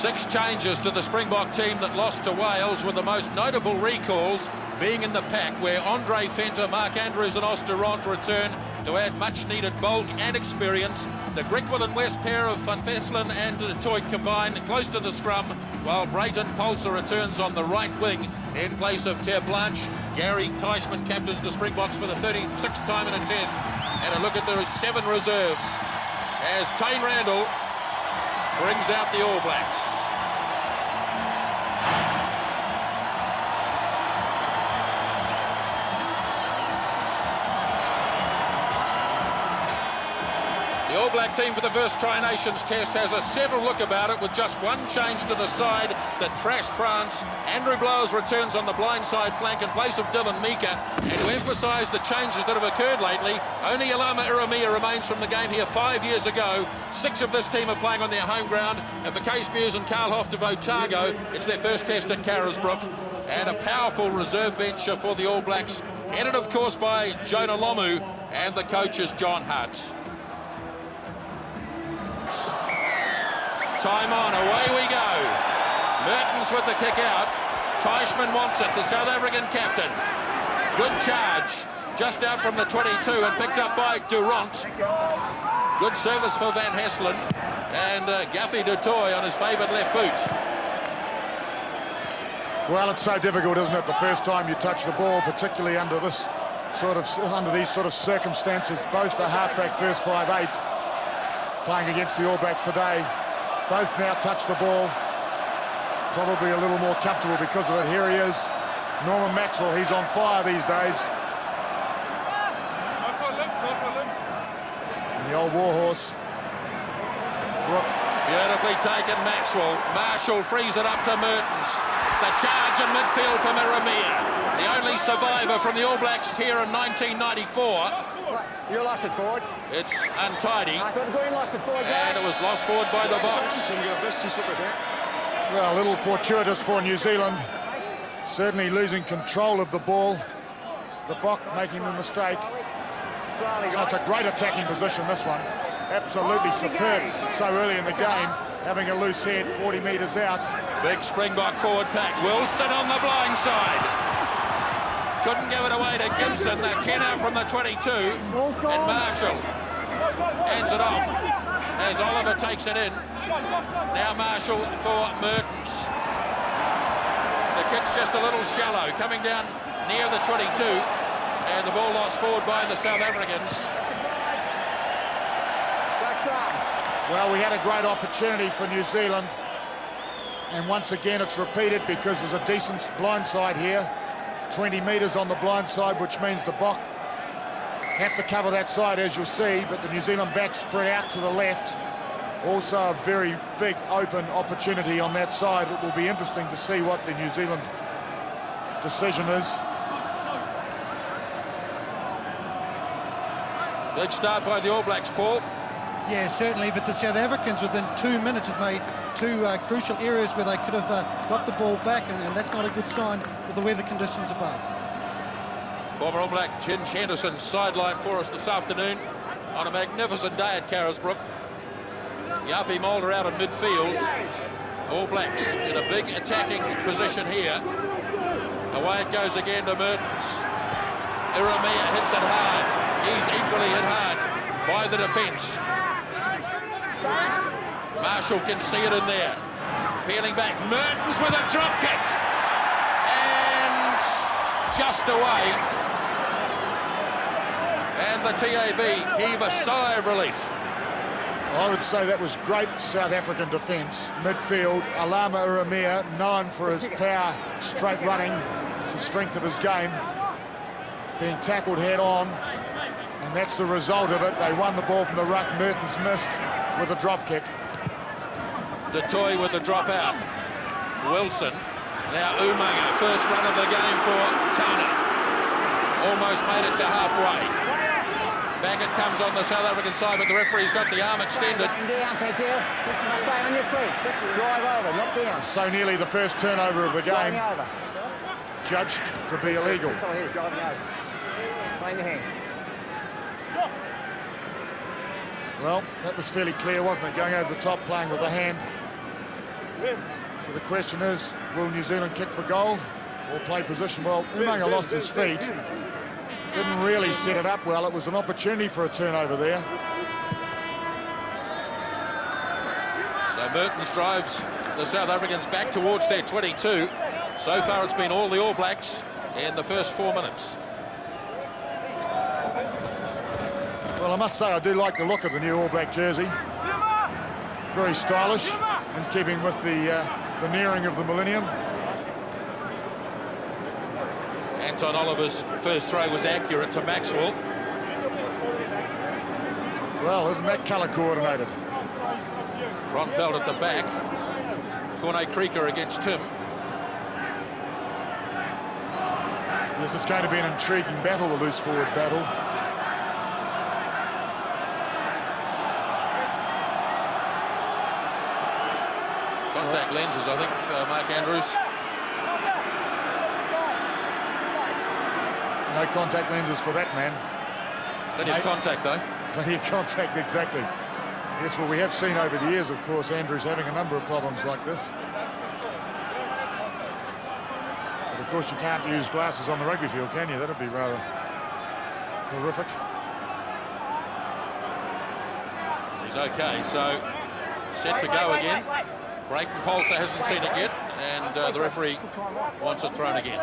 6 changes to the Springbok team that lost to Wales, with the most notable recalls being in the pack, where Andre Fenter, Mark Andrews and Osteront return to add much-needed bulk and experience. The Grickwell and West pair of Van Versfeld and Du Toit combine close to the scrum, while Brayton Pulser returns on the right wing in place of Ter Blanche. Gary Teichmann captains the Springboks for the 36th time in a test. And a look at the 7 reserves as Tane Randall brings out the All Blacks. The All Black team for the first Tri-Nations test has a settled look about it, with just 1 change to the side that thrashed France. Andrew Blowers returns on the blindside flank in place of Dylan Mika, and to emphasise the changes that have occurred lately, only Alama Iramia remains from the game here 5 years ago. 6 of this team are playing on their home ground, and for Case Mews and Carl Hoff of Otago, it's their first test at Carisbrook. And a powerful reserve bench for the All Blacks, headed of course by Jonah Lomu, and the coach is John Hutt. Time on, away we go. Mertens with the kick out. Teichmann wants it, the South African captain. Good charge, just out from the 22 and picked up by Durant. Good service for Van Hesselen, and Gaffy Du Toit on his favoured left boot. Well, it's so difficult, isn't it, the first time you touch the ball, particularly under these sort of circumstances. Both the halfback first 5'8", playing against the All Blacks today, both now touch the ball, probably a little more comfortable because of it. Here he is, Norman Maxwell. He's on fire these days. And the old warhorse, Brook. Beautifully taken, Maxwell. Marshall frees it up to Mertens. The charge in midfield from Iramia, the only survivor from the All Blacks here in 1994. You lost it forward. It's untidy. I thought Green lost it forward, guys. And it was lost forward by the Boks. Well, a little fortuitous for New Zealand. Certainly losing control of the ball. The Bok making the mistake. So it's a great attacking position, this one. Absolutely superb so early in the game. Having a loose head 40 metres out. Big Springbok forward pack. Wilson on the blind side. Couldn't give it away to Gibson. The 10 out from the 22. And Marshall hands it off as Oliver takes it in. Now Marshall for Mertens. The kick's just a little shallow, coming down near the 22. And the ball lost forward by the South Africans. Well, we had a great opportunity for New Zealand. And once again, it's repeated because there's a decent blindside here. 20 metres on the blind side, which means the Bok have to cover that side, as you'll see, but the New Zealand back spread out to the left. Also a very big open opportunity on that side. It will be interesting to see what the New Zealand decision is. Big start by the All Blacks, Paul. Yeah, certainly, but the South Africans within 2 minutes had made 2 crucial areas where they could have got the ball back, and that's not a good sign with the weather conditions above. Former All Black Ginge Henderson sideline for us this afternoon on a magnificent day at Carisbrook. Yapi Mulder out in midfield. All Blacks in a big attacking position here. Away it goes again to Mertens. Iramia hits it hard. He's equally hit hard by the defence. Marshall can see it in there. Peeling back, Mertens with a drop kick. And just away. And the TAB heave a sigh of relief. I would say that was great South African defence. Midfield, Alama Iramia, known for his power, straight running. It's the strength of his game. Being tackled head on. And that's the result of it. They won the ball from the ruck. Mertens missed with a drop kick. Du Toit with the drop out. Wilson. Now Umaga, first run of the game for Tana. Almost made it to halfway. Back it comes on the South African side, but the referee's got the arm extended. Down, thank you. Must stay on your feet. Drive over, not down. So nearly the first turnover of the game. Judged to be illegal. Here, driving over. Playing your hand. Well, that was fairly clear, wasn't it? Going over the top, playing with the hand. So the question is, will New Zealand kick for goal or play position? Well, Umaga lost his feet. Didn't really set it up well. It was an opportunity for a turnover there. So Mertens drives the South Africans back towards their 22. So far it's been all the All Blacks in the first 4 minutes. Well, I must say I do like the look of the new All Black jersey. Very stylish, in keeping with the nearing of the millennium. Anton Oliver's first throw was accurate to Maxwell. Well, isn't that colour coordinated? Versfeld at the back. Corne Krieger against Tim. Yes, it's going to be an intriguing battle, the loose forward battle. Contact lenses, I think, Mark Andrews. No contact lenses for that man. Plenty of contact, though. Plenty of contact, exactly. Yes, well, we have seen over the years, of course, Andrews having a number of problems like this. But of course, you can't use glasses on the rugby field, can you? That'd be rather horrific. He's okay, so set to go again. Brayton Polster hasn't seen it yet, and the referee wants it thrown again.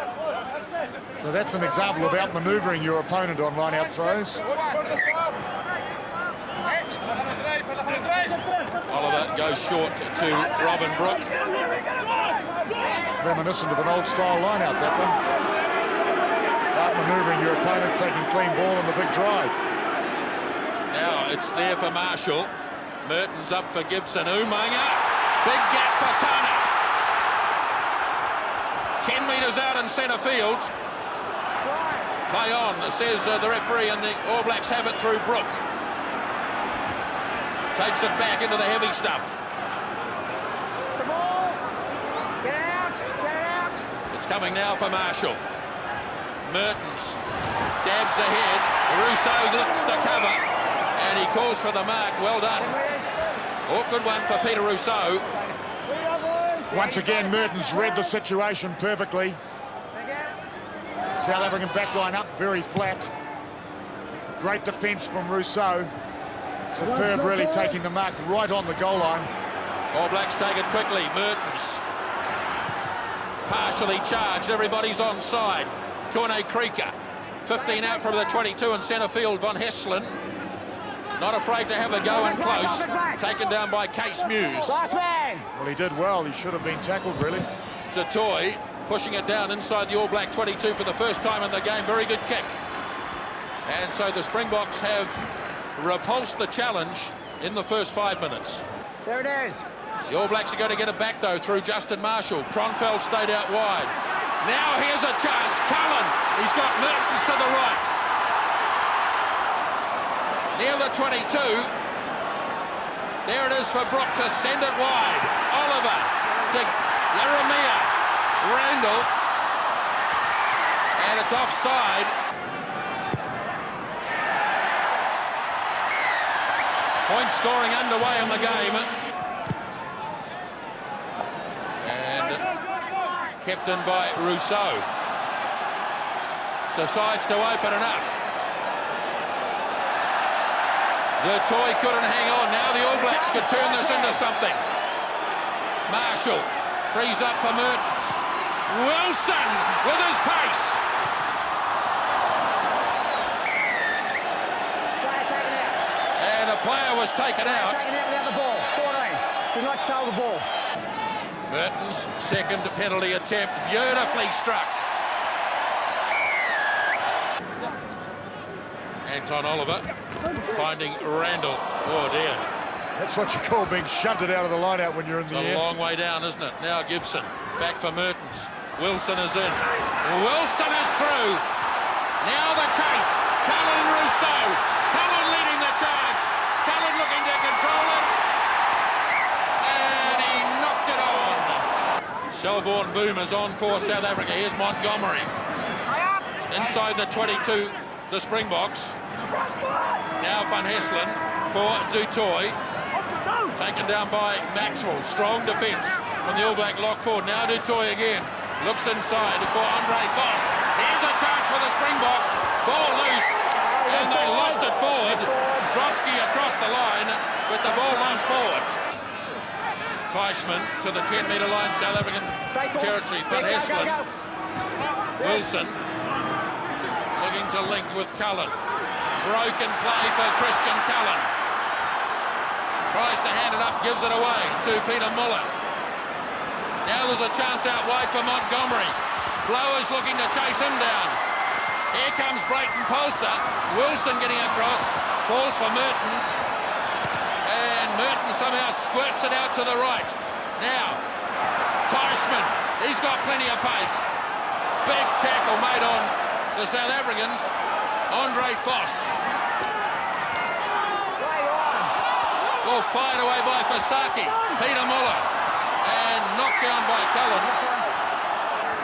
So that's an example of outmanoeuvring your opponent on line-out throws. Oliver goes short to Robin Brooke. Reminiscent of an old-style line-out, that one. Outmanoeuvring your opponent, taking clean ball on the big drive. Now it's there for Marshall. Mertens up for Gibson. Umaga. Big gap for Tana. 10 metres out in centre field. Play on, says the referee, and the All Blacks have it through Brooke. Takes it back into the heavy stuff. It's a ball. Get it out. Get it out. It's coming now for Marshall. Mertens dabs ahead. Rousseau looks to cover, and he calls for the mark. Well done. Awkward one for Peter Rousseau. Once again, Mertens read the situation perfectly. South African backline up very flat. Great defence from Rousseau. Superb, really taking the mark right on the goal line. All Blacks take it quickly. Mertens partially charged. Everybody's onside. Corne Krieger, 15 out from the 22 in centre field. Von Hesslen not afraid to have a go in close. Taken down by Case Muse. Well, he did well. He should have been tackled, really. Du Toit pushing it down inside the All Black 22 for the first time in the game. Very good kick. And so the Springboks have repulsed the challenge in the first 5 minutes. There it is. The All Blacks are going to get it back, though, through Justin Marshall. Versfeld stayed out wide. Now here's a chance. Cullen, he's got Mertens to the right. Near the 22. There it is for Brooke to send it wide. Oliver to Jeremiah. Randall. And it's offside. Point scoring underway in the game. And captained by Rousseau. Decides to open it up. Du Toit couldn't hang on. Now the All Blacks could turn this into something. Marshall frees up for Mertens. Wilson with his pace. And a player was taken out. Taken out without the ball. 14. Do not foul the ball. Mertens' second penalty attempt. Beautifully struck. Anton Oliver finding Randall. Oh dear. That's what you call being shunted out of the line-out when you're in It's the a air. long way down, isn't it? Now Gibson back for Mertens. Wilson is in. Wilson is through. Now the chase. Cullen and Rousseau. Cullen leading the charge. Cullen looking to control it. And he knocked it on. Shelbourne Boomers on for South Africa. Here's Montgomery. Inside the 22, the Springboks. Now Van Hesslen for Du Toit. Taken down by Maxwell. Strong defence from the All Black lock forward. Now Dutoy again. Looks inside for Andre Voss. Here's a chance for the Springboks. Ball loose. And they lost it forward. Trotsky across the line, but the ball lost forward. Teichmann to the 10-metre line, South African territory. Van Hesselin. Wilson looking to link with Cullen. Broken play for Christian Cullen. Tries to hand it up, gives it away to Peter Muller. Now there's a chance out wide for Montgomery. Blowers looking to chase him down. Here comes Brayton Polser. Wilson getting across, falls for Mertens. And Mertens somehow squirts it out to the right. Now, Teichmann, he's got plenty of pace. Big tackle made on the South Africans. Andre Voss. Ball fired away by Fasaki. Peter Muller. And knocked down by Cullen.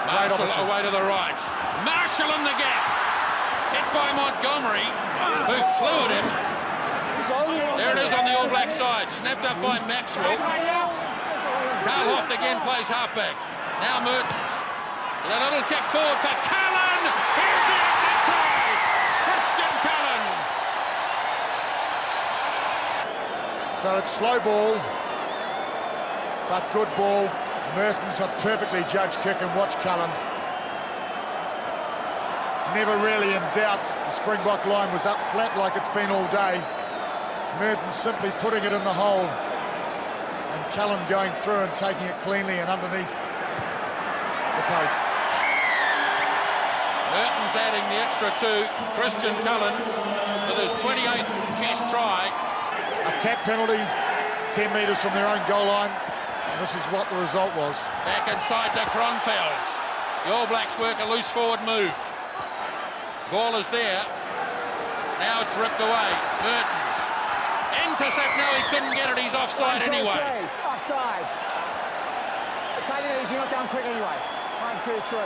Marshall away to the right. Marshall in the gap. Hit by Montgomery, who flew at him. There it is on the All Black side. Snapped up by Maxwell. Carl Hoft again plays halfback. Now Mertens. With a little kick forward for Cullen. Here's the opening try. Christian Cullen. So it's slow ball, but good ball. Mertens a perfectly judged kick, and watch Cullen. Never really in doubt. The Springbok line was up flat like it's been all day. Mertens simply putting it in the hole, and Cullen going through and taking it cleanly and underneath the post. Mertens adding the extra two. Christian Cullen with his 28th test try. A tap penalty, 10 metres from their own goal line, and this is what the result was. Back inside to Kronfelds. The All Blacks work a loose forward move. Ball is there. Now it's ripped away. Mertens. Intercept. No, he couldn't get it. He's offside anyway. Offside. Take it easy, not going quick anyway. 1, 2, 3.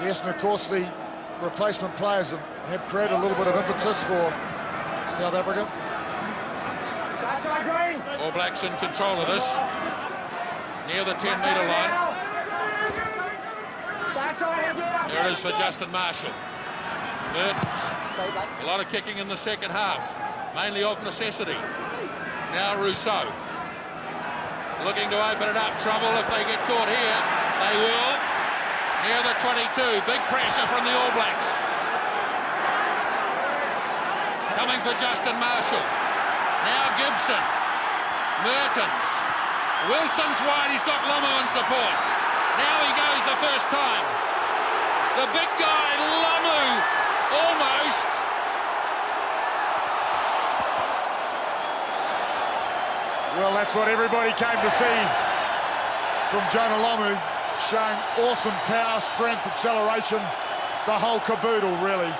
Yes, and of course the replacement players have created a little bit of impetus for South Africa. All Blacks in control of this. Near the 10-metre line. There it is for Justin Marshall. Mertens. A lot of kicking in the second half. Mainly of necessity. Now Rousseau. Looking to open it up. Trouble if they get caught here. They will. Near the 22, big pressure from the All Blacks. Coming for Justin Marshall. Now Gibson. Mertens. Wilson's wide, he's got Lomu in support. Now he goes the first time. The big guy, Lomu, almost. Well, that's what everybody came to see from Jonah Lomu. Showing awesome power, strength, acceleration, the whole caboodle, really.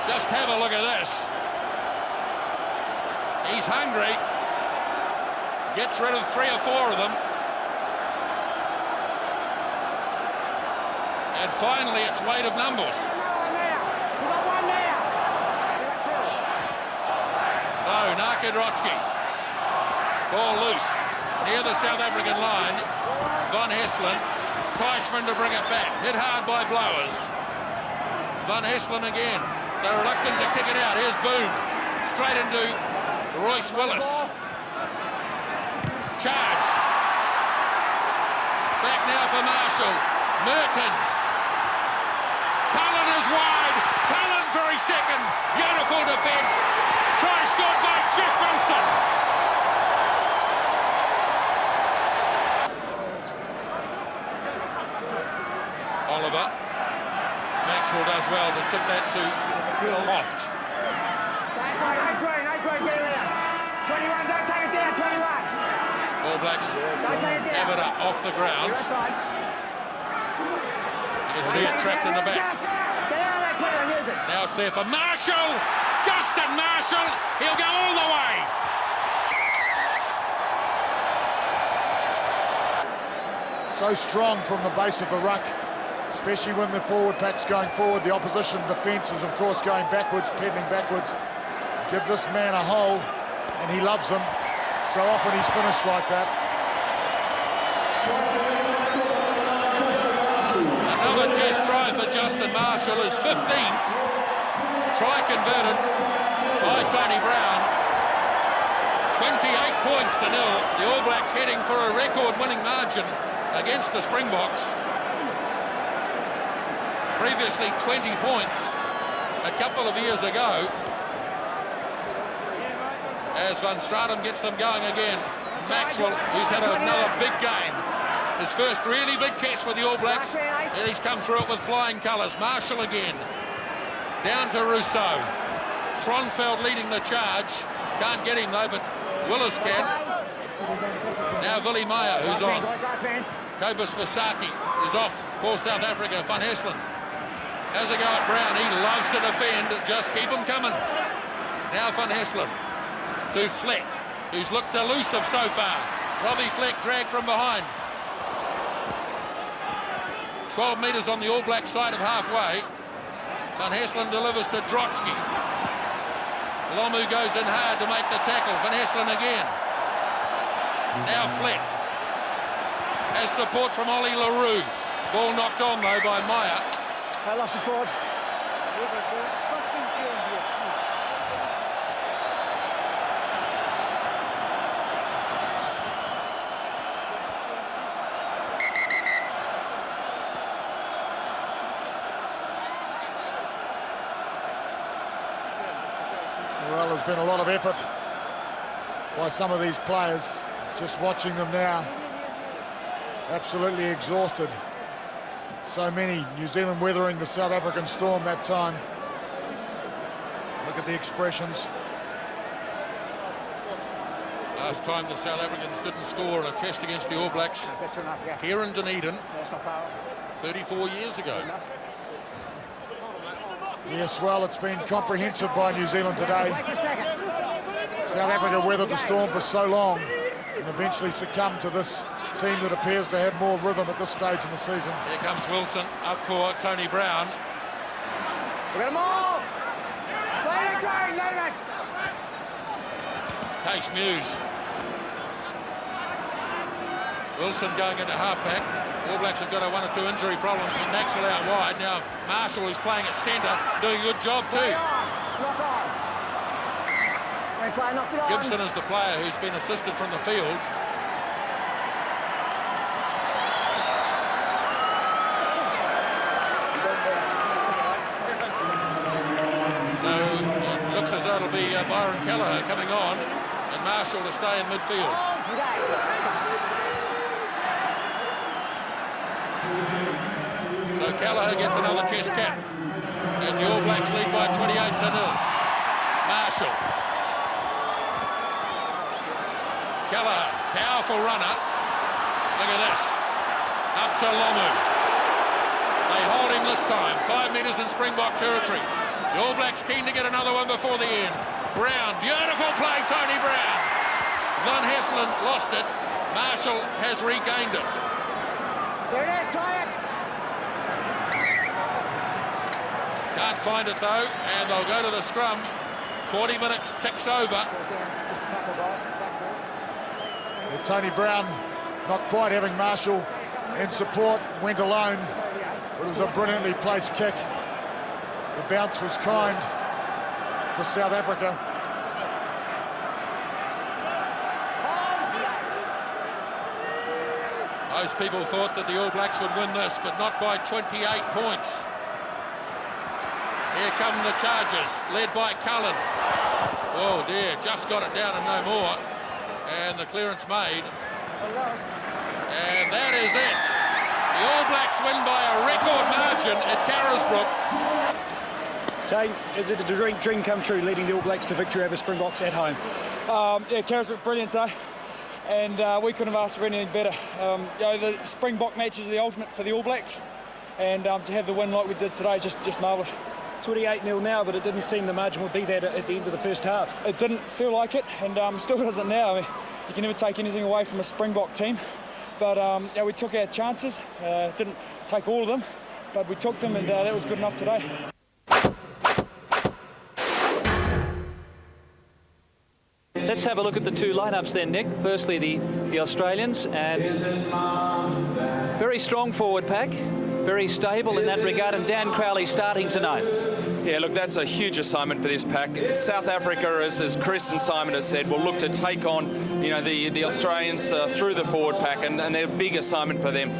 Just have a look at this. He's hungry. Gets rid of 3 or 4 of them. And finally, it's weight of numbers. So, Narkodrotsky. Ball loose, near the South African line. Van Hesselin, Teichmann to bring it back. Hit hard by Blowers. Van Hesselin again. They're reluctant to kick it out. Here's Boom. Straight into Royce Willis. Charged. Back now for Marshall. Mertens. Cullen is wide. Cullen for his second. Beautiful defence. Try scored by Jeff Wilson. Oliver. Maxwell does well to tip that to Hoft. That's right, 8 green, get it out. 21, don't take it down, 21. All Blacks Don't take it down. have it up off the ground. You're outside. You can see it trapped in the back. Get out of that 21, use it. Now it's there for Marshall. Justin Marshall. He'll go all the way. so strong from the base of the ruck, especially when the forward pack's going forward. The opposition defence is, of course, going backwards, peddling backwards. Give this man a hole, and he loves them. So often he's finished like that. Another test try for Justin Marshall, his 15th. Try converted by Tony Brown. 28 points to nil. The All Blacks heading for a record-winning margin against the Springboks. Previously 20 points a couple of years ago. As Van Stratum gets them going again. Maxwell, who's had another big game. His first really big test with the All Blacks. And he's come through it with flying colours. Marshall again. Down to Rousseau. Tronfeld leading the charge. Can't get him though, but Willis can. Now Willie Meyer, who's on. Kobus Vasaki is off for South Africa. Van Hesselin has a go at Brown. He loves to defend. Just keep him coming. Now Van Hesselin to Fleck, who's looked elusive so far. Robbie Fleck dragged from behind. 12 metres on the All Black side of halfway. Van Hesselin delivers to Drotsky. Lomu goes in hard to make the tackle. Van Hesselin again. Now Fleck has support from Ollie LaRue. Ball knocked on though by Meyer. I lost it forward. Well, there's been a lot of effort by some of these players. Just watching them now, absolutely exhausted. So many. New Zealand weathering the South African storm that time. Look at the expressions. Last time the South Africans didn't score in a test against the All Blacks here in Dunedin 34 years ago. Yes, well, it's been comprehensive by New Zealand today. South Africa weathered the storm for so long and eventually succumbed to this team that appears to have more rhythm at this stage in the season. Here comes Wilson up for Tony Brown. We got them all! Play it, going, leave it! Case Muse. Wilson going into halfback. All Blacks have got a 1 or 2 injury problems with Maxwell out wide. Now Marshall is playing at centre, doing a good job too. Gibson is the player who's been assisted from the field. So it looks as though it'll be Byron Kelleher coming on and Marshall to stay in midfield. So Kelleher gets another test cap as the All Blacks lead by 28-0. Marshall. Kelleher, powerful runner. Look at this. Up to Lomu. They hold him this time. 5 metres in Springbok territory. The All Blacks keen to get another one before the end. Brown, beautiful play, Tony Brown. Van Hesselin lost it. Marshall has regained it. There it is, try it! Can't find it though, and they'll go to the scrum. 40 minutes ticks over. Just a tackle, guys. Well, Tony Brown not quite having Marshall in support, went alone. It was a brilliantly placed kick. The bounce was kind for South Africa. Most people thought that the All Blacks would win this, but not by 28 points. Here come the Chargers, led by Cullen. Oh dear, just got it down and no more. And the clearance made. And that is it. The All Blacks win by a record margin at Carisbrook. Saying, is it a dream come true, leading the All Blacks to victory over Springboks at home? Yeah, Carisbrook, brilliant day. And we couldn't have asked for anything better. You know, the Springbok match is the ultimate for the All Blacks. And to have the win like we did today is just marvellous. 28-0 now, but it didn't seem the margin would be that at the end of the first half. It didn't feel like it, and still doesn't now. I mean, you can never take anything away from a Springbok team. But yeah, we took our chances. Didn't take all of them, but we took them, and that was good enough today. Let's have a look at the two lineups then, Nick. Firstly, the Australians, and very strong forward pack, very stable in that regard, and Dan Crowley starting tonight. Yeah, look, that's a huge assignment for this pack. South Africa, as Chris and Simon have said, will look to take on, you know, the Australians through the forward pack, and they're a big assignment for them.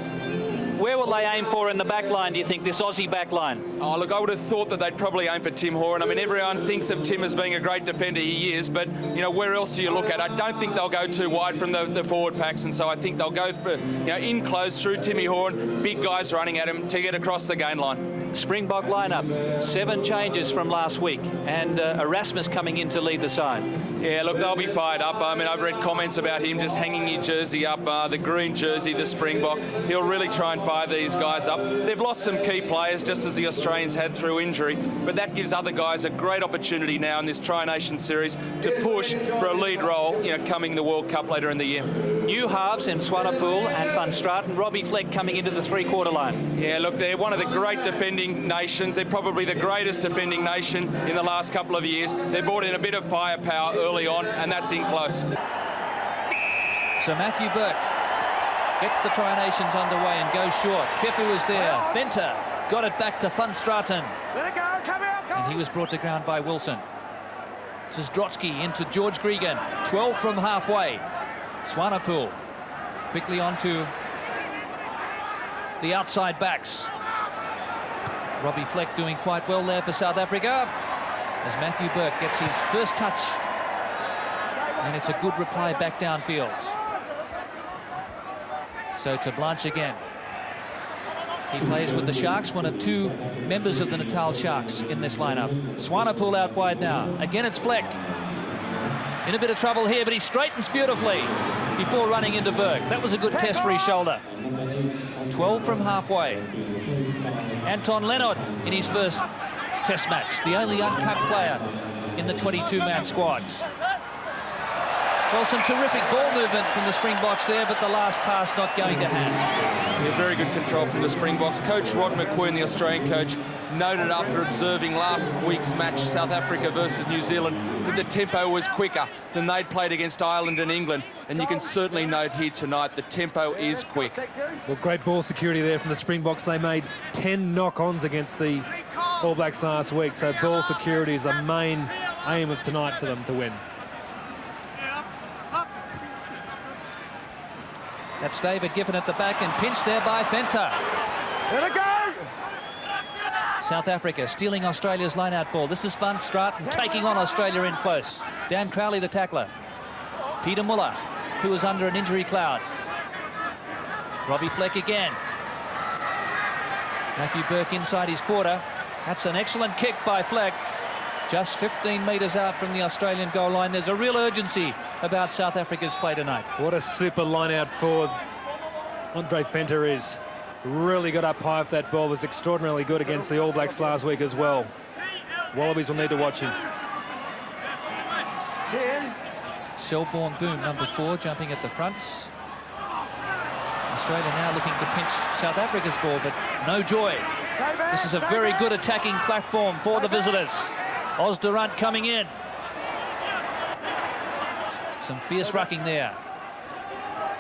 Where will they aim for in the back line, do you think, this Aussie back line? Oh, look, I would have thought that they'd probably aim for Tim Horan. I mean, everyone thinks of Tim as being a great defender. He is, but, you know, where else do you look at? I don't think they'll go too wide from the forward packs, and so I think they'll go for, you know, in close through Timmy Horan, big guys running at him to get across the gain line. Springbok lineup, 7 changes from last week, and Erasmus coming in to lead the side. Yeah, look, they'll be fired up. I mean, I've read comments about him just hanging his jersey up, the green jersey, the Springbok. He'll really try and fire these guys up. They've lost some key players, just as the Australians had through injury, but that gives other guys a great opportunity now in this Tri-Nation series to push for a lead role, you know, coming the World Cup later in the year. New halves in Swanepoel and Van Straten. Robbie Fleck coming into the three-quarter line. Yeah, look, they're one of the great defending nations. They're probably the greatest defending nation in the last couple of years. They brought in a bit of firepower early on, and that's in close. So Matthew Burke gets the Tri-Nations underway and goes short. Kepu is there. Venter got it back to Van Straten. Let it go, come out, go. And he was brought to ground by Wilson. This is Drotsky into George Gregan. 12 from halfway. Swanepoel quickly onto the outside backs. Robbie Fleck doing quite well there for South Africa as Matthew Burke gets his first touch, and it's a good reply back downfield. So to Blanche again. He plays with the Sharks, one of 2 members of the Natal Sharks in this lineup. Swanepoel out wide now. Again, it's Fleck. In a bit of trouble here, but he straightens beautifully before running into Burke. That was a good test for his shoulder. 12 from halfway. Anton Leonard in his first test match, the only uncapped player in the 22-man squad. Well, some terrific ball movement from the Springboks there, but the last pass not going to hand. Yeah, very good control from the Springboks. Coach Rod McQueen, the Australian coach, noted after observing last week's match, South Africa versus New Zealand, that the tempo was quicker than they'd played against Ireland and England. And you can certainly note here tonight, the tempo is quick. Well, great ball security there from the Springboks. They made 10 knock-ons against the All Blacks last week, so ball security is a main aim of tonight for them to win. That's David Giffen at the back and pinched there by Venter. Let it go. South Africa stealing Australia's line-out ball. This is Van Straten taking on Australia in close. Dan Crowley, the tackler. Peter Muller, who was under an injury cloud. Robbie Fleck again. Matthew Burke inside his quarter. That's an excellent kick by Fleck. Just 15 metres out from the Australian goal line. There's a real urgency about South Africa's play tonight. What a super line-out forward Andre Venter is. Really got up high off that ball. Was extraordinarily good against the All Blacks last week as well. Wallabies will need to watch him. 10. Selborne Boom, number 4, jumping at the fronts. Australia now looking to pinch South Africa's ball, but no joy. This is a very good attacking platform for the visitors. Osdurant coming in. Some fierce rucking there.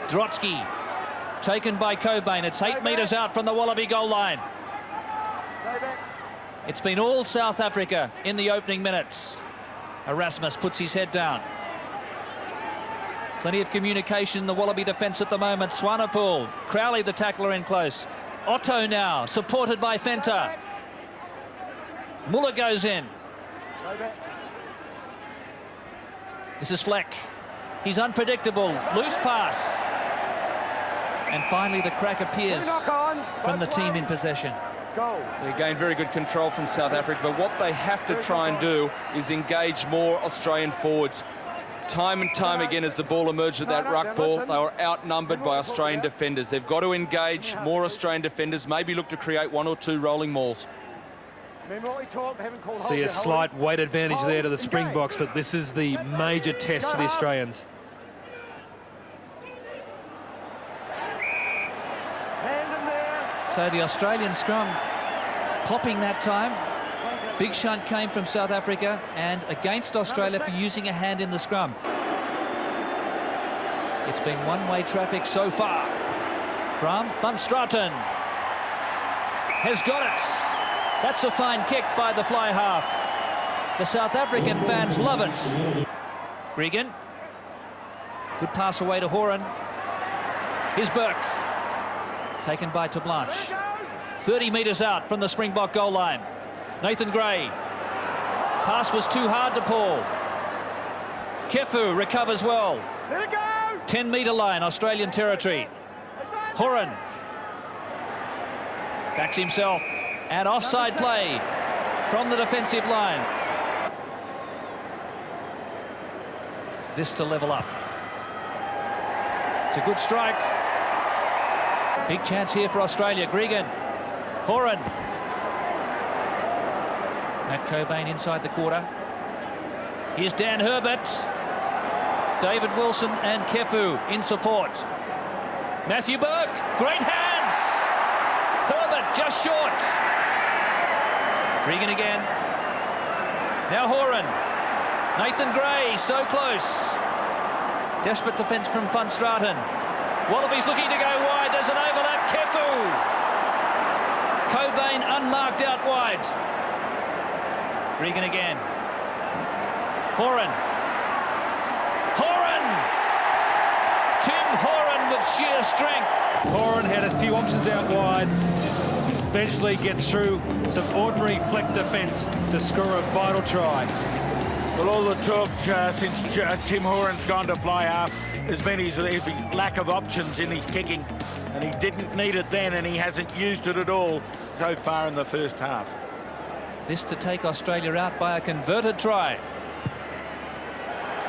Drotsky taken by Cobain. It's 8 metres out from the Wallaby goal line. It's been all South Africa in the opening minutes. Erasmus puts his head down. Plenty of communication in the Wallaby defence at the moment. Swanepoel, Crowley the tackler in close. Otto now, supported by Venter. Muller goes in. This is Fleck. He's unpredictable. Loose pass. And finally the crack appears from the team in possession. Again, very good control from South Africa, but what they have to try and do is engage more Australian forwards. Time and time again, as the ball emerged at that ruck ball, they were outnumbered by Australian defenders. They've got to engage more Australian defenders, maybe look to create 1 or 2 rolling mauls. See a slight weight advantage there to the Springboks, but this is the major test for the Australians. So the Australian scrum popping that time. Big shunt came from South Africa and against Australia for using a hand in the scrum. It's been one-way traffic so far. Bram van Straten has got it. That's a fine kick by the fly half. The South African fans love it. Regan. Good pass away to Horan. Here's Burke. Taken by Tablanche. 30 metres out from the Springbok goal line. Nathan Gray. Pass was too hard to Paul. Kefu recovers well. 10-metre line, Australian territory. Horan. Backs himself. And offside play from the defensive line. This to level up. It's a good strike. Big chance here for Australia. Gregan. Horan. Matt Cobain inside the quarter. Here's Dan Herbert. David Wilson and Kefu in support. Matthew Burke. Great hands. Herbert just short. Regan again. Now Horan. Nathan Gray, so close. Desperate defence from Van Straten. Wallabies looking to go wide. There's an overlap. Kefu. Cobain unmarked out wide. Regan again. Horan. Horan! Tim Horan with sheer strength. Horan had a few options out wide. Eventually gets through some ordinary flick defence to score a vital try. Well, all the talk since Tim Horan's gone to fly half has been his lack of options in his kicking, and he didn't need it then, and he hasn't used it at all so far in the first half. This to take Australia out by a converted try.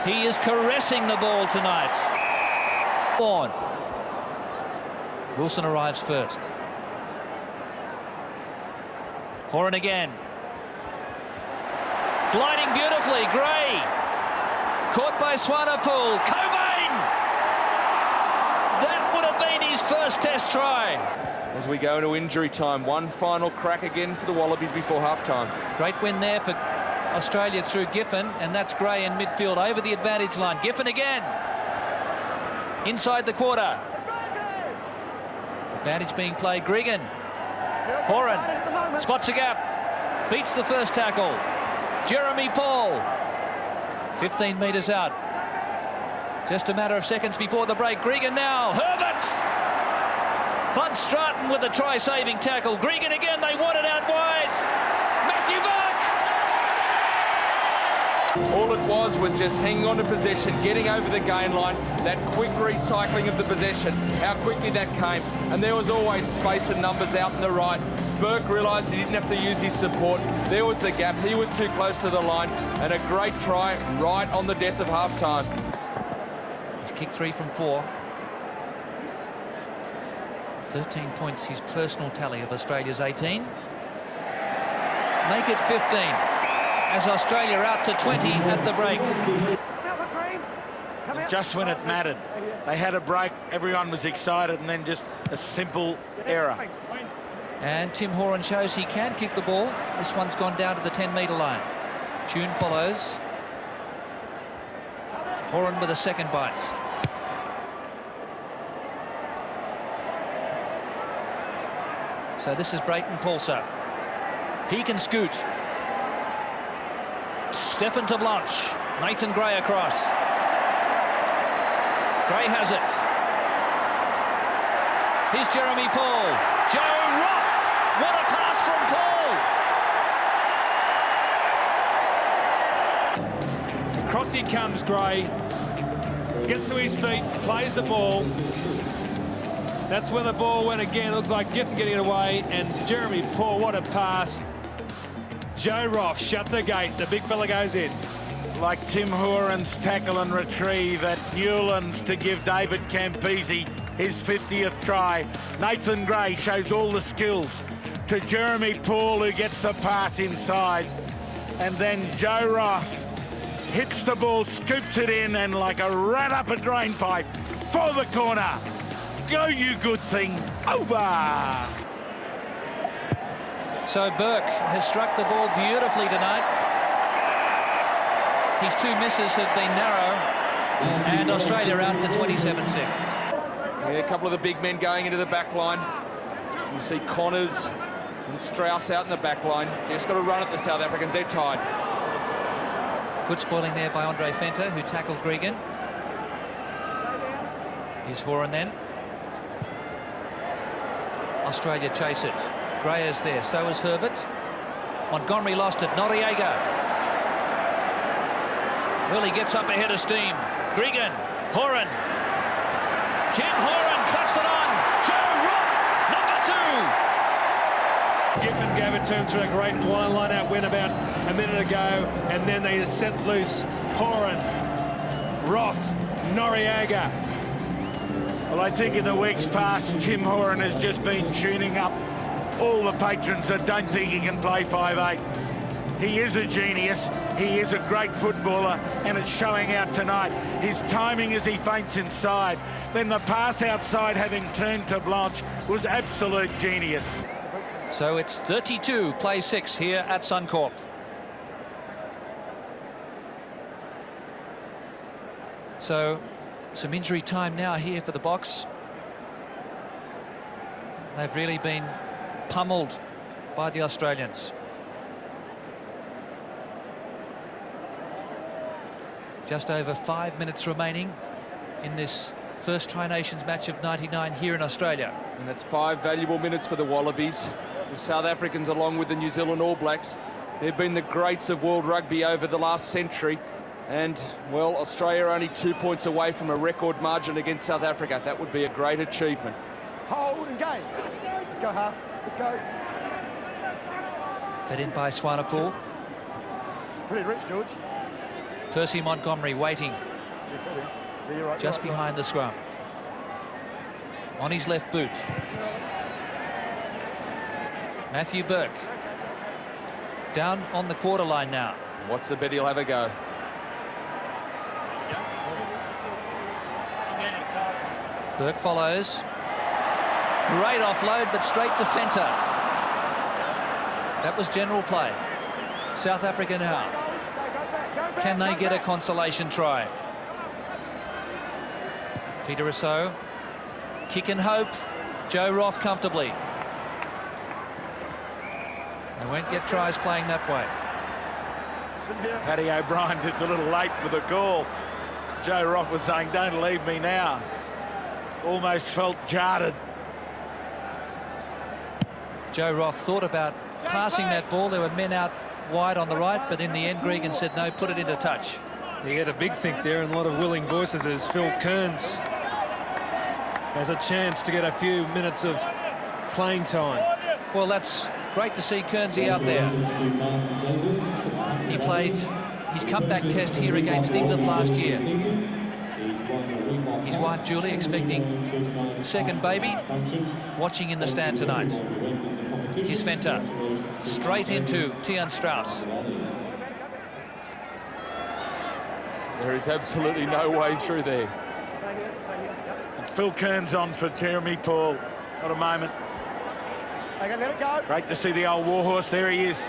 He is caressing the ball tonight. On. Wilson arrives first. Horan again. Gliding beautifully, Gray. Caught by Swanepoel. Cobain! That would have been his first test try. As we go into injury time, one final crack again for the Wallabies before half-time. Great win there for Australia through Giffen, and that's Gray in midfield over the advantage line. Giffen again. Inside the quarter. Advantage being played. Gregan. Horan spots a gap. Beats the first tackle. Jeremy Paul. 15 metres out. Just a matter of seconds before the break. Gregan now. Herbert. Van Straten with a try-saving tackle. Gregan again. They want it out wide. Matthew Burke. All it was just hanging on to possession, getting over the gain line, that quick recycling of the possession, how quickly that came. And there was always space and numbers out in the right. Burke realised he didn't have to use his support. There was the gap. He was too close to the line. And a great try right on the death of half-time. He's kicked 3 from 4. 13 points, his personal tally of Australia's 18. Make it 15. As Australia out to 20 at the break. Just when it mattered. They had a break, everyone was excited, and then just a simple error. And Tim Horan shows he can kick the ball. This one's gone down to the 10-metre line. Tune follows. Horan with a second bite. So this is Brayton Paulser. He can scoot. Stefan Tablanche. Nathan Gray across. Gray has it. Here's Jeremy Paul. Joe Roth. What a pass from Paul. Across he comes, Gray. Gets to his feet, plays the ball. That's where the ball went again. Looks like Giffen getting it away. And Jeremy Paul, what a pass. Joe Roth shut the gate. The big fella goes in. Like Tim Horan's tackle and retrieve at Newlands to give David Campese his 50th try. Nathan Gray shows all the skills to Jeremy Paul, who gets the pass inside. And then Joe Roth hits the ball, scoops it in, and like a rat up a drain pipe for the corner. Go, you good thing. Over. So Burke has struck the ball beautifully tonight. His 2 misses have been narrow, and Australia out to 27-6. Yeah, a couple of the big men going into the back line. You see Connors and Strauss out in the back line. Just got to run at the South Africans. They're tied. Good spoiling there by Andre Fenter, who tackled Gregan. Here's Horan then. Australia chase it. Gray is there, so is Herbert. Montgomery lost it, Noriega. Well, he gets up ahead of steam. Gregan, Horan. Jim Horan claps it on. Joe Roth, number 2. Giffen gave it to him through a great line-out win about a minute ago, and then they sent loose Horan, Roth, Noriega. Well, I think in the weeks past, Jim Horan has just been tuning up all the patrons that don't think he can play 5'8". He is a genius, he is a great footballer, and it's showing out tonight. His timing as he feints inside, then the pass outside having turned to Blanche was absolute genius. So it's 32, play 6 here at Suncorp. So some injury time now here for the Box. They've really been pummeled by the Australians. Just over 5 minutes remaining in this first Tri-Nations match of 99 here in Australia. And that's 5 valuable minutes for the Wallabies. The South Africans, along with the New Zealand All Blacks, they've been the greats of world rugby over the last century. And, well, Australia are only 2 points away from a record margin against South Africa. That would be a great achievement. Hold and game. Let's go, half. Let's go. Fed in by Swanepoel. Pretty rich, George. Percy Montgomery waiting Yes, yeah, you're right. just behind the scrum. On his left boot. Matthew Burke. Down on the quarter line now. What's the bet he'll have a go? Burke follows. Great offload, but straight to Fenter. That was general play. South Africa now. Can they get a consolation try? Peter Rousseau. Kick and hope. Joe Roth comfortably. They won't get tries playing that way. Paddy O'Brien just a little late for the call. Joe Roth was saying, don't leave me now. Almost felt jarred. Joe Roth thought about passing that ball. There were men out wide on the right, but in the end Gregan said no, put it into touch. He had a big think there and a lot of willing voices as Phil Kearns has a chance to get a few minutes of playing time. Well, that's great to see Kearnsy out there. He played his comeback test here against England last year. His wife Julie expecting a second baby, watching in the stand tonight. Here's Fenter, straight into Tian Strauss. There is absolutely no way through there. And Phil Kearns on for Jeremy Paul. What a moment. Okay, let it go. Great to see the old warhorse. There he is.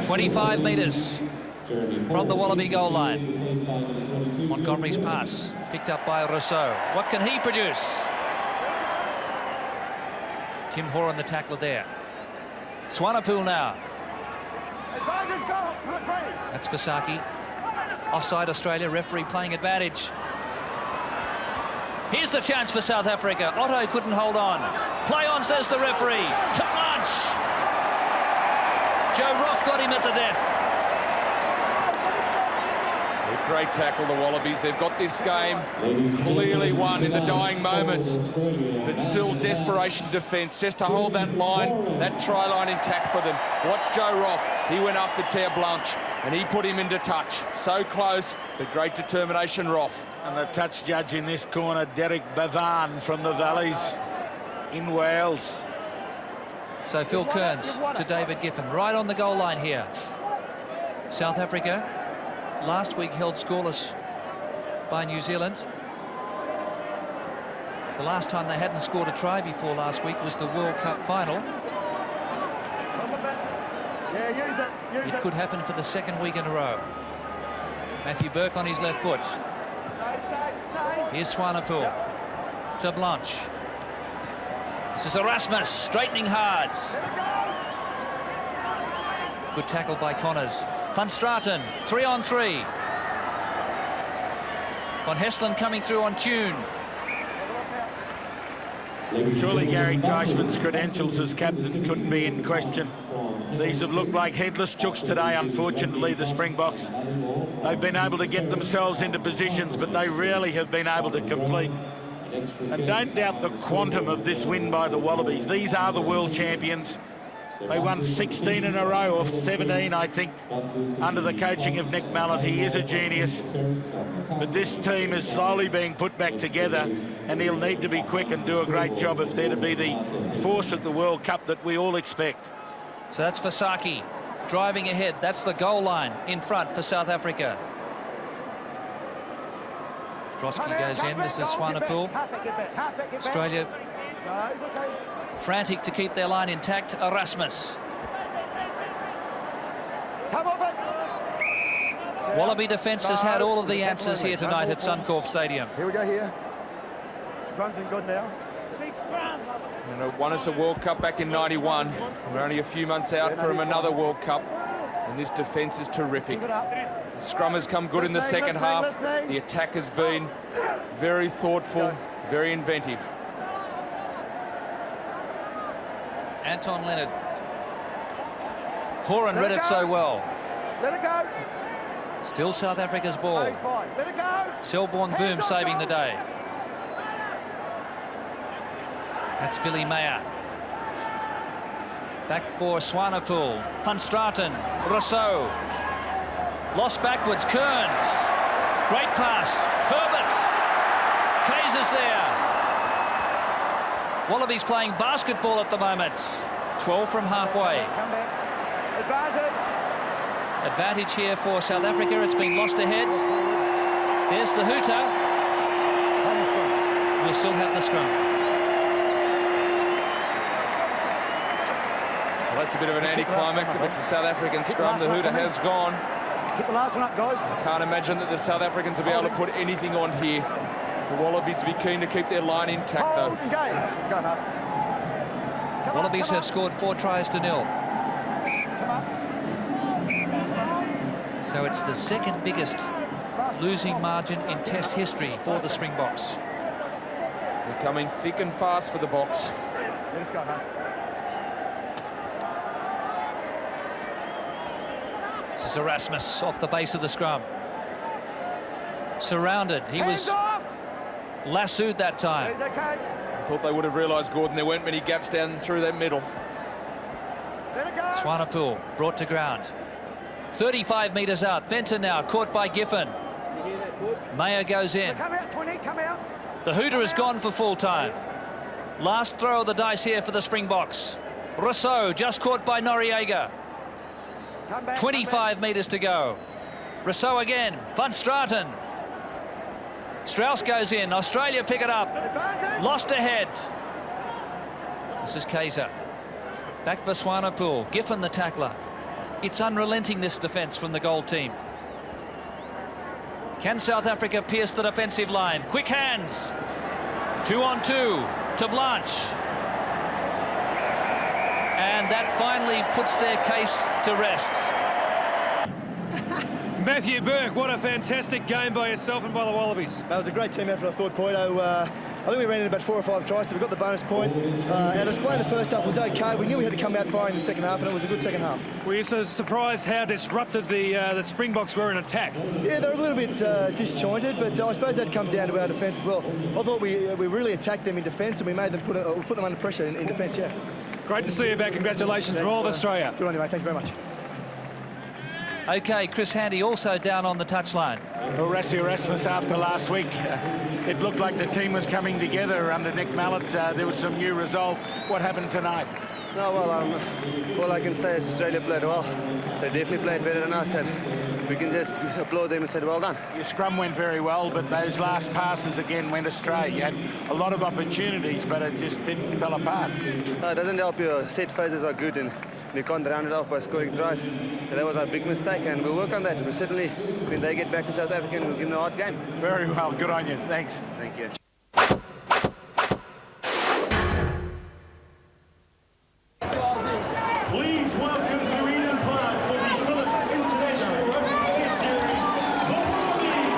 25 metres from the Wallaby goal line. Montgomery's pass picked up by Rousseau. What can he produce? Tim Horan, the tackler there. Swanepoel now. That's Vasaki. Offside Australia, referee playing advantage. Here's the chance for South Africa. Otto couldn't hold on. Play on, says the referee. To Blanche. Joe Roth got him at the death. Great tackle, the Wallabies. They've got this game clearly won in the dying moments, but still desperation defence just to hold that line, that try line intact for them. Watch Joe Roth. He went after Ter Blanche and he put him into touch. So close, but great determination, Roth. And the touch judge in this corner, Derek Bavan from the Valleys in Wales. So Phil Kearns to David Giffen, right on the goal line here. South Africa last week held scoreless by New Zealand. The last time they hadn't scored a try before last week was the World Cup final. could happen for the second week in a row. Matthew Burke on his left foot. Here's Swanepoel to Blanche. This is Erasmus, straightening hard. Good tackle by Connors. Van Straten, 3-on-3. Van Heslen coming through on tune. Surely Gary Cashman's credentials as captain couldn't be in question. These have looked like headless chooks today, unfortunately, the Springboks. They've been able to get themselves into positions, but they rarely have been able to complete. And don't doubt the quantum of this win by the Wallabies. These are the world champions. They won 16 in a row, off 17, I think, under the coaching of Nick Mallett. He is a genius. But this team is slowly being put back together, and he'll need to be quick and do a great job if they're to be the force at the World Cup that we all expect. So that's Fasaki driving ahead. That's the goal line in front for South Africa. Drosky goes in. This is Swanepoel. Australia frantic to keep their line intact. Erasmus. Wallaby defence has had all of the answers here tonight at Suncorp Stadium. Here we go here. Scrum's been good now. You know, won us a World Cup back in '91. We're only a few months out from another World Cup, and this defence is terrific. The scrum has come good in the second half. The attack has been very thoughtful, very inventive. Anton Leonard. Horan read it so well. Let it go. Still South Africa's ball. Let it go. Selborne Boom saving the day. That's Billy Mayer. Back for Swanepoel. Van Straten. Rousseau. Lost backwards. Kearns. Great pass. Herbert. Kayser's there. Wallabies playing basketball at the moment. 12 from halfway. Come back. Advantage. Advantage here for South Africa. It's been lost ahead. There's the hooter. We'll still have the scrum. Well, that's a bit of an anticlimax if it's a South African scrum. The hooter has gone. Keep the last one up, guys. Can't imagine that the South Africans will be able to put anything on here. The Wallabies will be keen to keep their line intact, though. Hold, engage. Let's go, Huff. Wallabies have scored 4 tries to 0. Come on. So it's the second biggest losing margin in Test history for the Springboks. They're coming thick and fast for the Boks. Let's go, Huff. This is Erasmus off the base of the scrum. Surrounded. He was lassoed that time. Okay. I thought they would have realised, Gordon, there weren't many gaps down through that middle. Let it go. Swanepoel brought to ground. 35 metres out. Fenton now caught by Giffen. Mayer goes in. Come out, 20, come out. The hooter has gone for full time. Last throw of the dice here for the Springboks. Rousseau just caught by Noriega. 25 metres to go. Rousseau again. Van Straten. Strauss goes in. Australia pick it up. Lost ahead. This is Kayser. Back for Swanepoel. Giffen the tackler. It's unrelenting, this defence from the gold team. Can South Africa pierce the defensive line? Quick hands. 2-on-2 to Blanche. And that finally puts their case to rest. Matthew Burke, what a fantastic game by yourself and by the Wallabies. That was a great team effort, I thought, Poito. I think we ran in about 4 or 5 tries, so we got the bonus point. Our display in the first half was okay. We knew we had to come out firing in the second half, and it was a good second half. Were you so surprised how disrupted the Springboks were in attack? Yeah, they were a little bit disjointed, but I suppose that comes down to our defence as well. I thought we really attacked them in defence, and we made them put them under pressure in defence, yeah. Great to see you back. Congratulations from all of Australia. Good on you, mate. Thank you very much. Okay, Chris Handy also down on the touchline. Well, Rassie Erasmus, after last week, it looked like the team was coming together under Nick Mallett. There was some new resolve. What happened tonight? No, well, all I can say is Australia played well. They definitely played better than us, and we can just applaud them and say, well done. Your scrum went very well, but those last passes again went astray. You had a lot of opportunities, but it just fell apart. It doesn't help. Your set phases are good, and We can't round it off by scoring tries. And that was our big mistake, and we'll work on that. But certainly, when they get back to South Africa, we'll give them a hard game. Very well, good on you. Thanks. Thank you. Please welcome to Eden Park for the Phillips International Rugby Test Series, the Wallabies.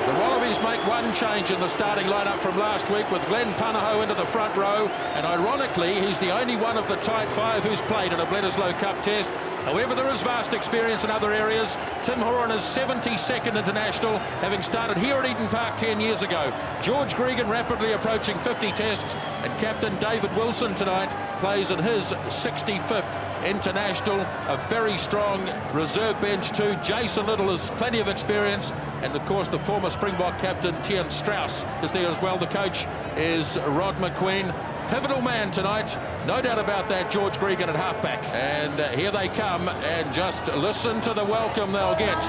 The Wallabies make one change in the starting lineup from last week with Glenn Panaho into the front row, and ironically he's the only one of the tight five who's played in a Bledisloe Cup test. However, there is vast experience in other areas. Tim Horan is 72nd international, having started here at Eden Park 10 years ago. George Gregan rapidly approaching 50 tests, and Captain David Wilson tonight plays in his 65th international. A very strong reserve bench too. Jason Little has plenty of experience, and of course the former Springbok captain Tian Strauss is there as well. The coach is Rod McQueen. Pivotal man tonight, no doubt about that, George Gregan at halfback. And here they come, and just listen to the welcome they'll get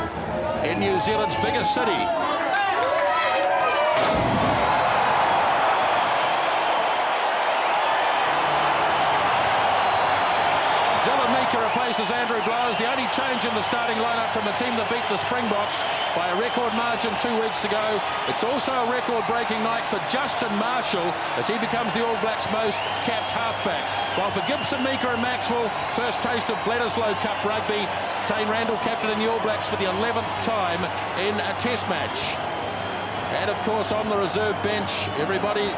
in New Zealand's biggest city. Replaces Andrew Blowers, the only change in the starting lineup from the team that beat the Springboks by a record margin 2 weeks ago. It's also a record-breaking night for Justin Marshall as he becomes the All Blacks' most capped halfback. While for Gibson, Meeker and Maxwell, first taste of Bledisloe Cup rugby, Tane Randall captaining the All Blacks for the 11th time in a test match. And of course on the reserve bench, everybody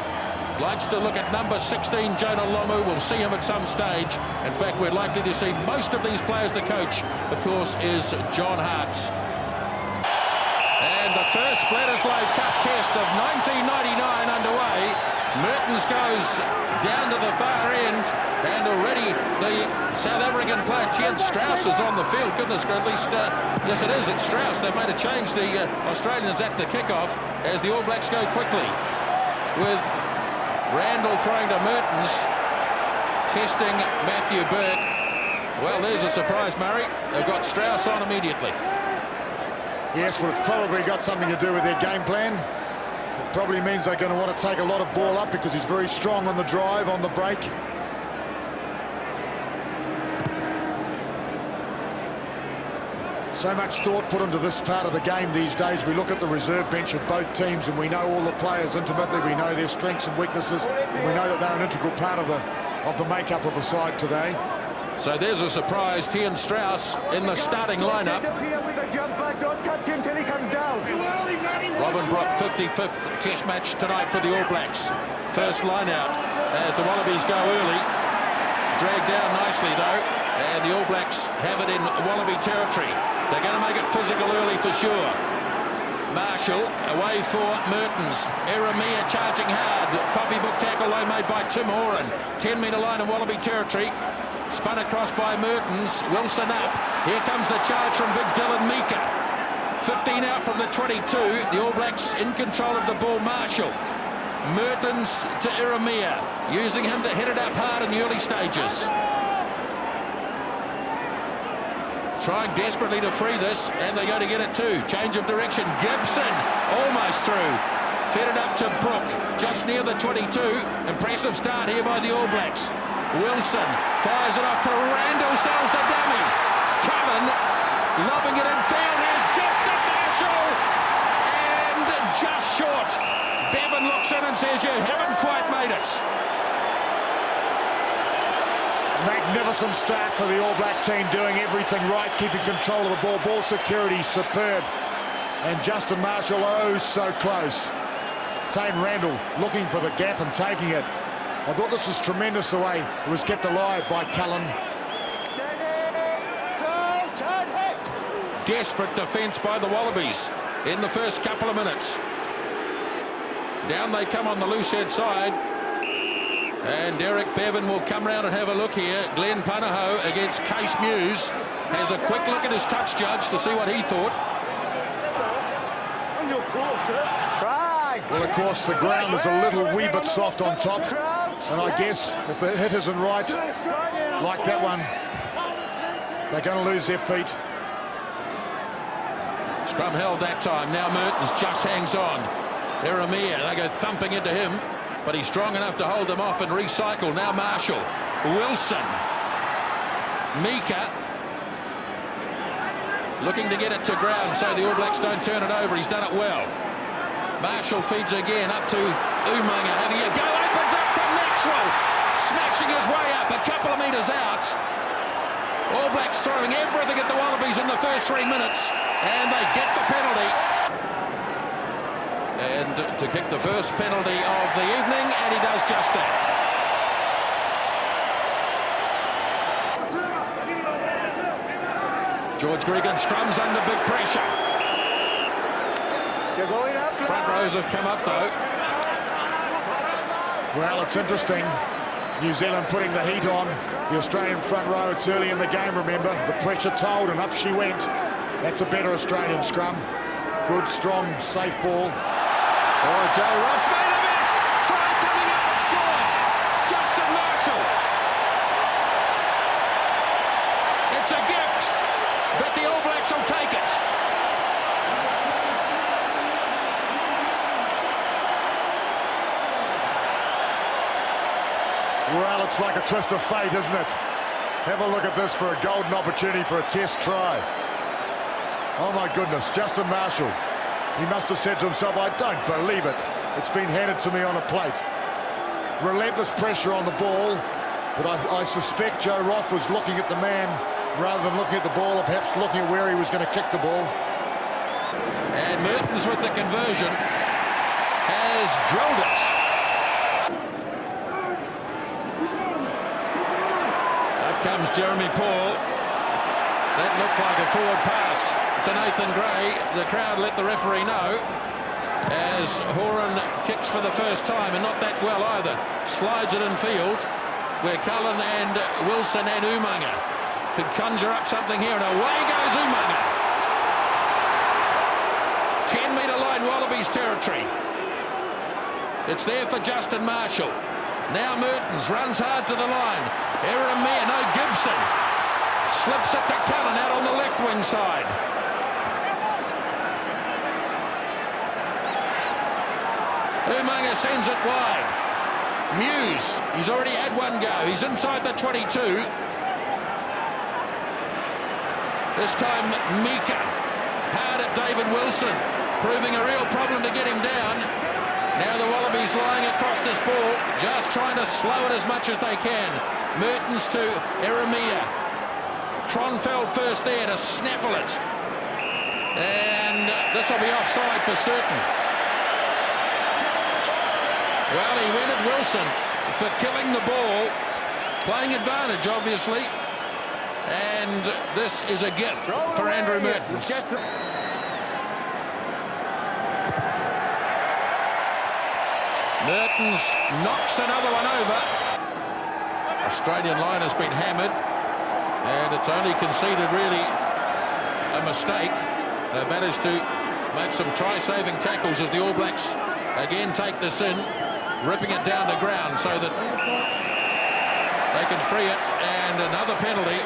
likes to look at number 16, Jonah Lomu. We'll see him at some stage. In fact, we're likely to see most of these players. The coach, of course, is John Hart. And the first Bledisloe Cup test of 1999 underway. Mertens goes down to the far end, and already the South African player Tian Strauss is on the field. Goodness, at least, yes it is, it's Strauss. They've made a change, the Australians at the kickoff, as the All Blacks go quickly with Randall throwing to Mertens, testing Matthew Burke. Well, there's a surprise, Murray. They've got Strauss on immediately. Yes, well, it's probably got something to do with their game plan. It probably means they're going to want to take a lot of ball up because he's very strong on the drive, on the break. So much thought put into this part of the game these days. We look at the reserve bench of both teams and we know all the players intimately. We know their strengths and weaknesses. And we know that they're an integral part of the makeup of the side today. So there's a surprise, Tian Strauss in the starting lineup. Robin Brock, 55th test match tonight for the All Blacks. First line out as the Wallabies go early. Dragged down nicely though, and the All Blacks have it in Wallaby territory. They're going to make it physical early for sure. Marshall away for Mertens. Eremia charging hard. Copybook tackle low made by Tim Horan. 10-metre line in Wallaby territory. Spun across by Mertens. Wilson up. Here comes the charge from Big Dylan Meeker. 15 out from the 22. The All Blacks in control of the ball. Marshall. Mertens to Eremia. Using him to hit it up hard in the early stages. Trying desperately to free this, and they're going to get it too. Change of direction. Gibson almost through. Fed it up to Brook, just near the 22. Impressive start here by the All Blacks. Wilson fires it off to Randall, sells the dummy. Cullen lobbing it in field. Here's Justin Marshall, and just short. Bevan looks in and says, you haven't quite made it. Magnificent start for the All Black team, doing everything right, keeping control of the ball. Ball security superb. And Justin Marshall, oh, so close. Tane Randall looking for the gap and taking it. I thought this was tremendous the way it was kept alive by Cullen. Desperate defence by the Wallabies in the first couple of minutes. Down they come on the loose head side. And Derek Bevan will come round and have a look here. Glenn Panaho against Case Muse has a quick look at his touch judge to see what he thought. Well, of course, the ground is a little wee bit soft on top. And I guess if the hit isn't right, like that one, they're going to lose their feet. Scrum held that time. Now Mertens just hangs on. Eremia, they go thumping into him, but he's strong enough to hold them off and recycle. Now Marshall, Wilson, Mika, looking to get it to ground so the All Blacks don't turn it over. He's done it well. Marshall feeds again up to Umaga, having a go, opens up for Maxwell, smashing his way up a couple of metres out. All Blacks throwing everything at the Wallabies in the first 3 minutes, and they get the penalty. And to kick the first penalty of the evening, and he does just that. George Gregan scrums under big pressure. You're going up. Front rows have come up though. Well, it's interesting. New Zealand putting the heat on the Australian front row. It's early in the game, remember. The pressure told, and up she went. That's a better Australian scrum. Good, strong, safe ball. Oh, Joe Ross made a miss. Try coming up, scored. Justin Marshall. It's a gift, but the All Blacks will take it. Well, it's like a twist of fate, isn't it? Have a look at this for a golden opportunity for a test try. Oh my goodness, Justin Marshall. He must have said to himself, I don't believe it. It's been handed to me on a plate. Relentless pressure on the ball, but I suspect Joe Roth was looking at the man rather than looking at the ball, or perhaps looking at where he was going to kick the ball. And Mertens with the conversion has drilled it. Up comes Jeremy Paul. That looked like a forward pass to Nathan Gray. The crowd let the referee know as Horan kicks for the first time, and not that well either. Slides it in field where Cullen and Wilson and Umaga could conjure up something here, and away goes Umaga. 10-metre line, Wallabies territory. It's there for Justin Marshall. Now Mertens runs hard to the line. Eremia, no, Gibson. Slips it to Cullen out on the left wing side. Umaga sends it wide. Muse, he's already had one go. He's inside the 22. This time Mika, hard at David Wilson, proving a real problem to get him down. Now the Wallabies lying across this ball, just trying to slow it as much as they can. Mertens to Eremia. Tronfeld first there to snaffle it. And this will be offside for certain. Well, he went at Wilson for killing the ball, playing advantage, obviously. And this is a gift for Andrew Mertens. Mertens knocks another one over. Australian line has been hammered, and it's only conceded really a mistake. They've managed to make some try-saving tackles as the All Blacks again take this in, ripping it down the ground so that they can free it. And another penalty.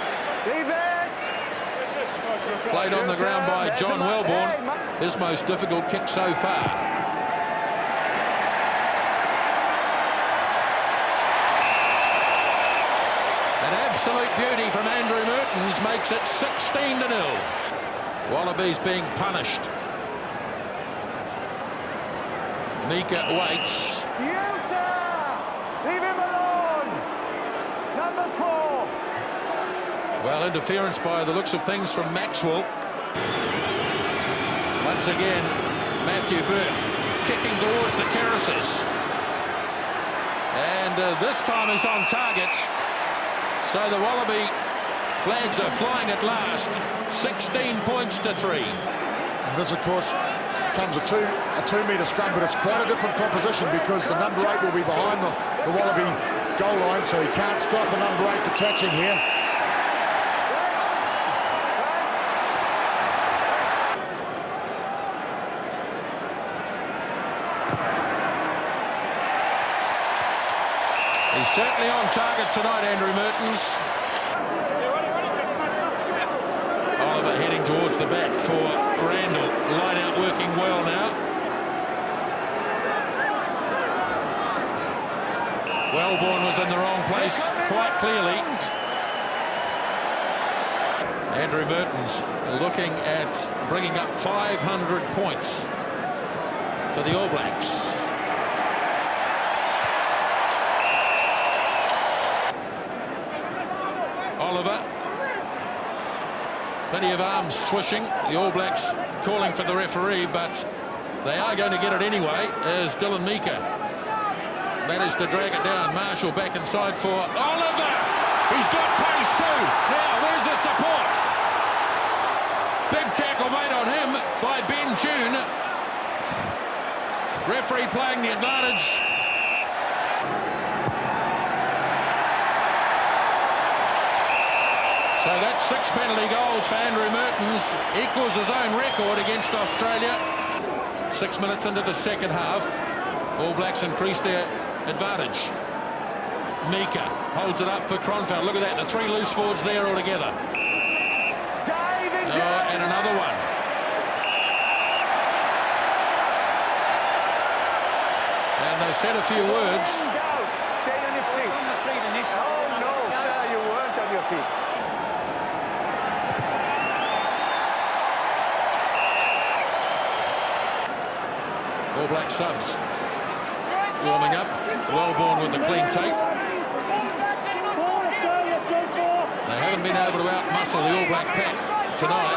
Played on the ground by John Welborn, his most difficult kick so far. An absolute beauty from Andrew Mertens makes it 16-0. Wallabies being punished. Mika waits. Leave him alone. Number 4. Well, interference by the looks of things from Maxwell. Once again, Matthew Burke kicking towards the terraces. And this time he's on target. So the Wallaby flags are flying at last. 16 points to 3. And this, of course, comes a 2-metre scrum, but it's quite a different proposition because the number 8 will be behind the Wallaby goal line, so he can't stop a number 8 detaching here. He's certainly on target tonight, Andrew Mertens. Oliver heading towards the back for Randall. Line out working well now. Wellborn was in the wrong place quite clearly. Andrew Mertens looking at bringing up 500 points for the All Blacks. Oliver. Plenty of arms swishing. The All Blacks calling for the referee, but they are going to get it anyway, as Dylan Mika managed to drag it down. Marshall back inside for Oliver. He's got pace too. Now, where's the support? Big tackle made on him by Ben June. Referee playing the advantage. So that's 6 penalty goals for Andrew Mertens. Equals his own record against Australia. 6 minutes into the second half. All Blacks increase their advantage. Mika holds it up for Kronfeld. Look at that, the 3 loose forwards there altogether. And another one. And they've said a few words. Stay on your feet. Oh no, sir, you weren't on your feet. All Black subs warming up. Wellborn with the clean tape. They haven't been able to outmuscle the All Black pack tonight.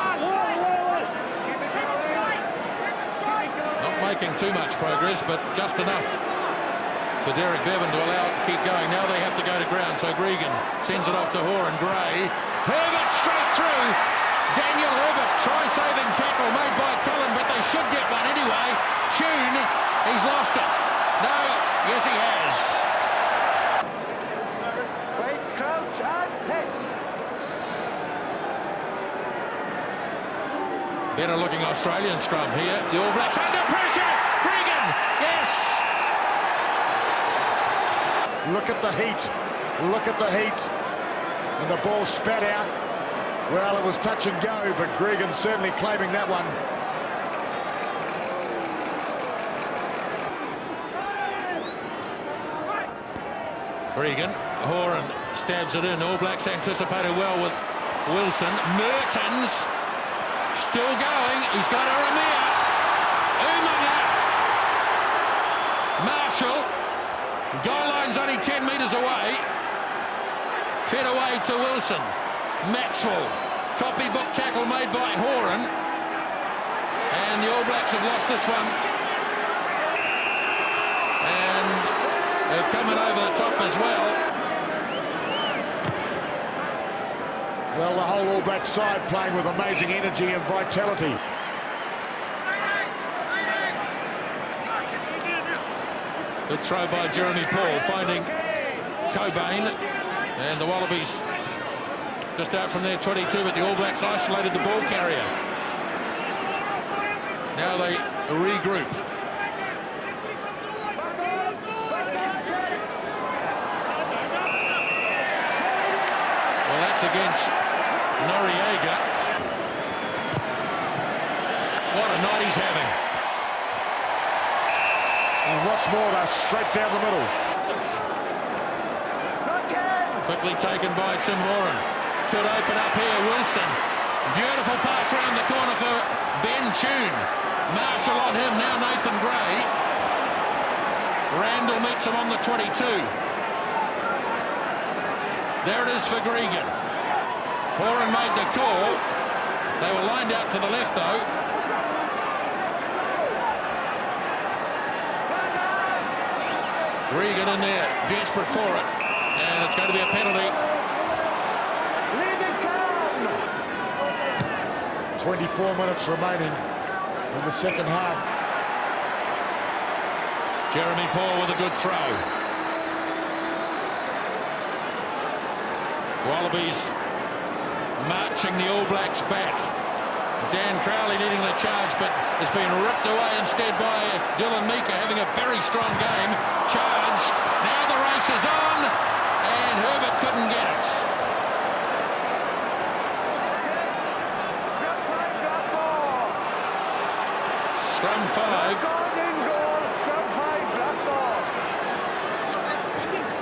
Not making too much progress, but just enough for Derek Bevan to allow it to keep going. Now they have to go to ground, so Gregan sends it off to Horan Gray. Herbert straight through. Daniel Herbert, try-saving tackle made by Cullen, but they should get one anyway. Tune, he's lost it. No, yes he has. Wait, crouch and hit. Better looking Australian scrum here. The All Blacks under pressure. Gregan, yes. Look at the heat. Look at the heat. And the ball spat out. Well, it was touch and go, but Gregan certainly claiming that one. Gregan, Horan stabs it in. All Blacks anticipated well with Wilson. Mertens still going. He's got Aramea. Umaga. Marshall. Goal line's only 10 metres away. Fed away to Wilson. Maxwell. Copybook tackle made by Horan. And the All Blacks have lost this one. And they're coming over the top as well. Well, the whole All Black side playing with amazing energy and vitality. Good throw by Jeremy Paul, finding Cobain. And the Wallabies just out from their 22, but the All Blacks isolated the ball carrier. Now they regroup. Well, that's against Noriega. What a night he's having. And what's more, they're straight down the middle. Quickly taken by Tim Horan. Could open up here, Wilson. Beautiful pass round the corner for Ben Tune. Marshall on him, now Nathan Gray. Randall meets him on the 22. There it is for Gregan. Horan made the call. They were lined out to the left though. Gregan in there, desperate for it. And it's going to be a penalty. 24 minutes remaining in the second half. Jeremy Paul with a good throw. Wallabies marching the All Blacks back. Dan Crowley needing the charge, but has been ripped away instead by Dylan Mika, having a very strong game. Charged. Now the race is on, and Herbert couldn't get it. Scrum 5.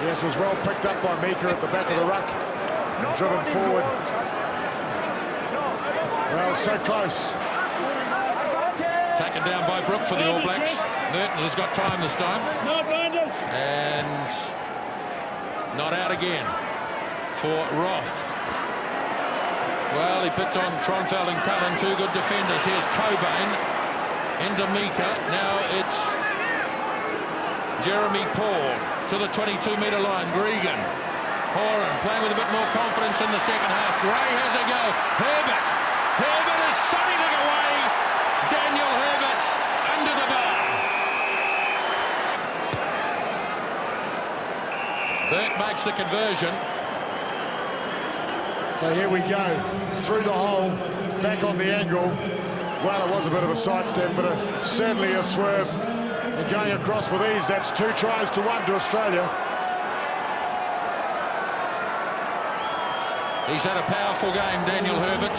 Yes, Pass was well picked up by Mika at the back of the ruck. And driven forward. Well, so close. Taken down by Brook for the All Blacks. Mertens has got time this time. And not out again for Roth. Well, he picked on Tronfeld and Cullen, two good defenders. Here's Cobain into Mika. Now it's Jeremy Paul to the 22-metre line. Gregan. Horan playing with a bit more confidence in the second half. Gray has a go. Herbert. Herbert is sailing away. Daniel Herbert under the bar. Burke makes the conversion. So here we go, through the hole, back on the angle. Well, it was a bit of a sidestep, but certainly a swerve. And going across with ease, that's 2 tries to 1 to Australia. He's had a powerful game, Daniel Herbert.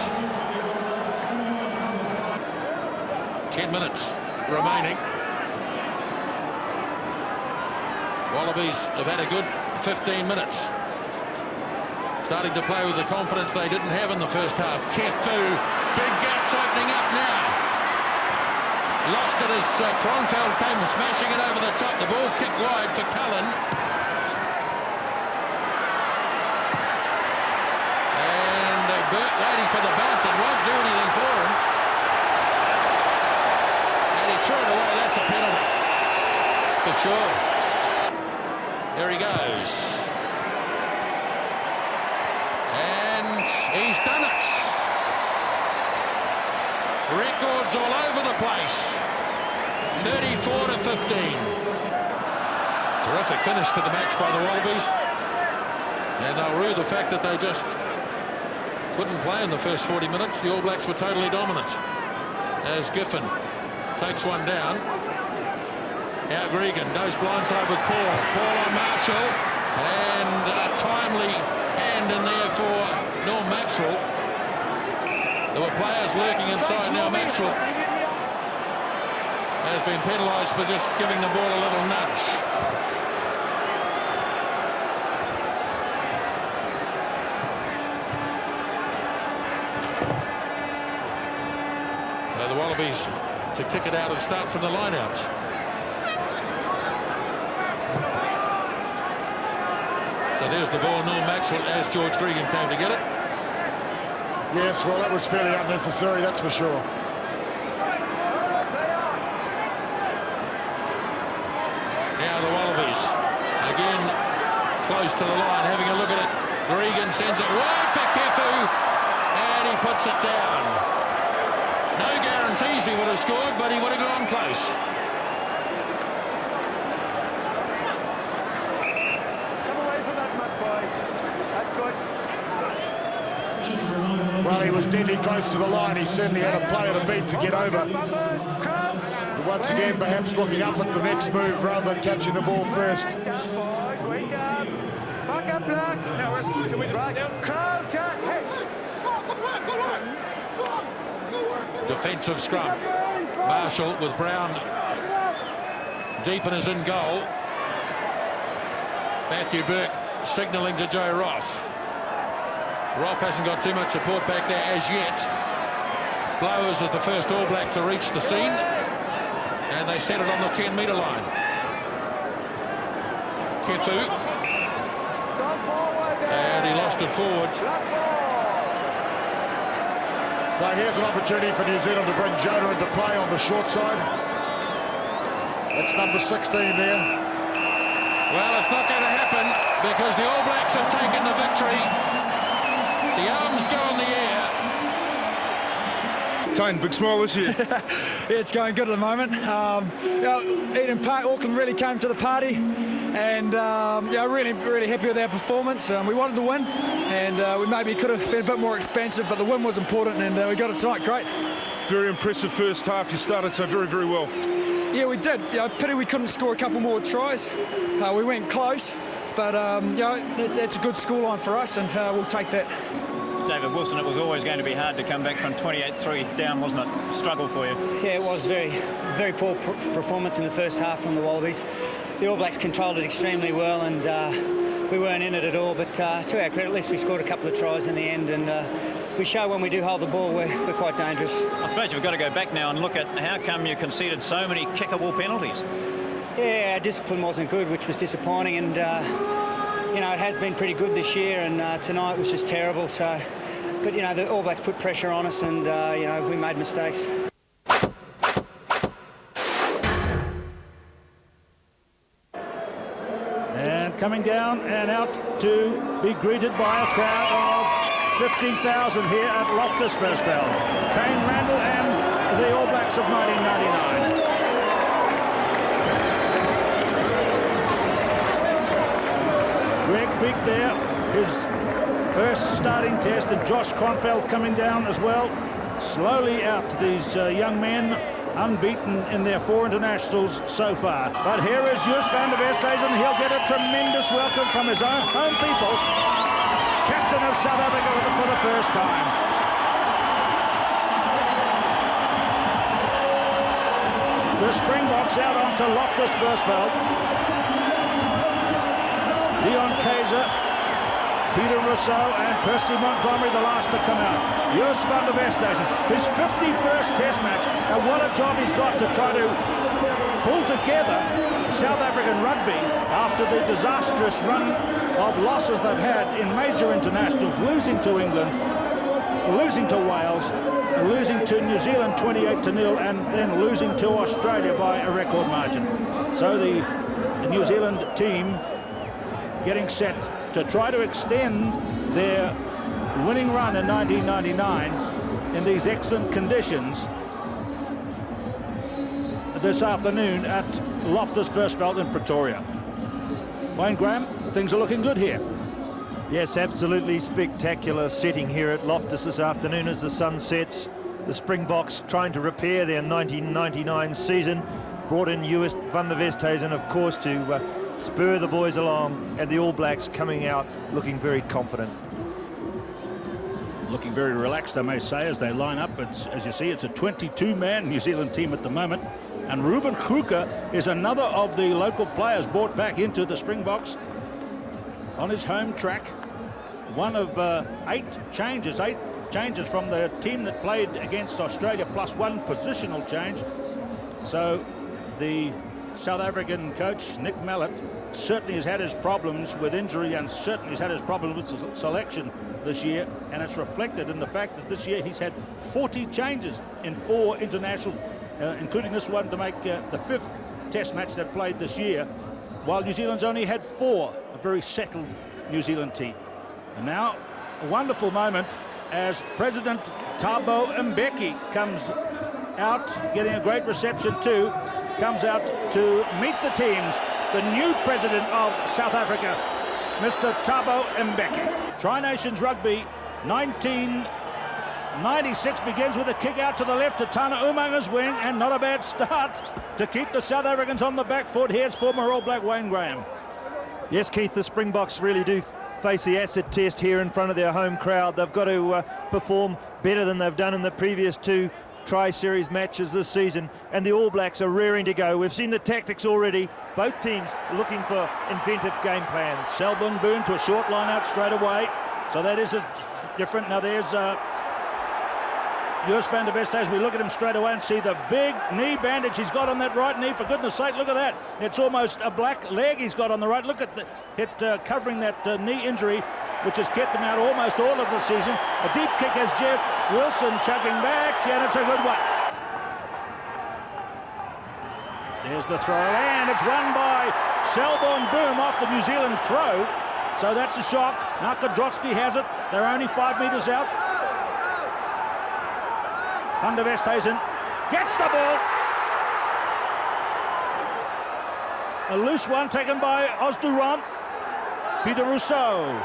10 minutes remaining. Wallabies have had a good 15 minutes. Starting to play with the confidence they didn't have in the first half. Kefu, big gaps opening up now. Lost it as Cronfeld came smashing it over the top. The ball kicked wide for Cullen. And Burke waiting for the bounce. It won't do anything for him. And he threw it away. That's a penalty. For sure. There he goes. He's done it. Records all over the place. 34-15. Terrific finish to the match by the Wallabies. And they'll rue the fact that they just couldn't play in the first 40 minutes. The All Blacks were totally dominant. As Giffen takes one down. Now Gregan goes blindside with Paul. Paul on Marshall. And a timely hand in there for Norm Maxwell. There were players lurking inside. Now Maxwell has been penalised for just giving the ball a little nudge. So the Wallabies to kick it out and start from the line out. So there's the ball, Norm Maxwell, as George Gregan came to get it. Yes, well, that was fairly unnecessary, that's for sure. Now the Wallabies, again, close to the line, having a look at it. Gregan sends it wide for Kefu, and he puts it down. No guarantees he would have scored, but he would have gone close. Well, he was deadly close to the line. He certainly had a player to beat to get over. But once again, perhaps looking up at the next move rather than catching the ball first. Defensive scrum. Marshall with Brown deep and is in goal. Matthew Burke signalling to Joe Roth. Roth hasn't got too much support back there as yet. Blowers is the first All Black to reach the scene, and they set it on the 10-metre line. Kefu, and he lost it forward. So here's an opportunity for New Zealand to bring Jonah into play on the short side. That's number 16 there. Well, it's not going to happen because the All Blacks have taken the victory. The arms go in the air. Tane, big smile this year. Yeah, it's going good at the moment. Eden Park, Auckland really came to the party, and really happy with our performance. We wanted to win, and we maybe could have been a bit more expensive, but the win was important, and we got it tonight. Great. Very impressive first half. You started so very, very well. Yeah, we did. Pity we couldn't score a couple more tries. We went close, but it's a good scoreline for us, and we'll take that. David Wilson, it was always going to be hard to come back from 28-3 down, wasn't it? Struggle for you. Yeah, it was very poor performance in the first half from the Wallabies. The All Blacks controlled it extremely well, and we weren't in it at all. But to our credit, at least we scored a couple of tries in the end, and we show when we do hold the ball, we're quite dangerous. I suppose you've got to go back now and look at how come you conceded so many kickable penalties. Yeah, our discipline wasn't good, which was disappointing, and you know, it has been pretty good this year, and tonight was just terrible. So, but you know, the All Blacks put pressure on us, and you know, we made mistakes. And coming down and out to be greeted by a crowd of 15,000 here at Loftus, Versfeld. Tane Randall and the All Blacks of 1999. Greg Feek there, his first starting test, and Josh Kronfeld coming down as well. Slowly out to these young men, unbeaten in their 4 internationals so far. But here is Jus van der Westhuizen. He'll get a tremendous welcome from his own home people. Captain of South Africa for the first time. The Springboks out onto Loftus Versfeld. Dion Kaiser, Peter Rousseau and Percy Montgomery, the last to come out. Jus van der Westhuizen, his 51st Test match, and what a job he's got to try to pull together South African rugby after the disastrous run of losses they've had in major internationals, losing to England, losing to Wales, losing to New Zealand 28-0, and then losing to Australia by a record margin. So the New Zealand team getting set to try to extend their winning run in 1999 in these excellent conditions this afternoon at Loftus Versfeld in Pretoria. Wayne Graham, things are looking good here. Yes, absolutely spectacular setting here at Loftus this afternoon as the sun sets. The Springboks trying to repair their 1999 season, brought in Jus van der Westhuizen, of course, to spur the boys along, and the All Blacks coming out looking very confident. Looking very relaxed, I may say, as they line up. As you see, it's a 22-man New Zealand team at the moment. And Ruben Kruger is another of the local players brought back into the Springboks on his home track. One of 8 changes from the team that played against Australia, plus 1 positional change. So the South African coach, Nick Mallett, certainly has had his problems with injury, and certainly has had his problems with selection this year, and it's reflected in the fact that this year he's had 40 changes in 4 internationals, including this one to make the 5th Test match they've played this year, while New Zealand's only had 4, a very settled New Zealand team. And now, a wonderful moment as President Thabo Mbeki comes out, getting a great reception too, comes out to meet the teams. The new president of South Africa, Mr. Thabo Mbeki. Tri-Nations Rugby 1996 begins with a kick out to the left to Tana Umanga's wing, and not a bad start to keep the South Africans on the back foot. Here's former All Black Wayne Graham. Yes, Keith, the Springboks really do face the acid test here in front of their home crowd. They've got to perform better than they've done in the previous 2 Tri-Series matches this season, and the All Blacks are rearing to go. We've seen the tactics already. Both teams looking for inventive game plans. Selborne Boone to a short line out straight away. So that is different. Now there's Jus van der Westhuizen. We look at him straight away and see the big knee bandage he's got on that right knee. For goodness sake, look at that. It's almost a black leg he's got on the right. Look at it covering that knee injury, which has kept him out almost all of the season. A deep kick as Jeff Wilson chugging back, and it's a good one. There's the throw, and it's won by Selborne Boom off the New Zealand throw. So that's a shock. Nakadrotsky has it. They're only 5 metres out. Van der Westhuizen gets the ball. A loose one taken by Osdurant. Peter Rousseau.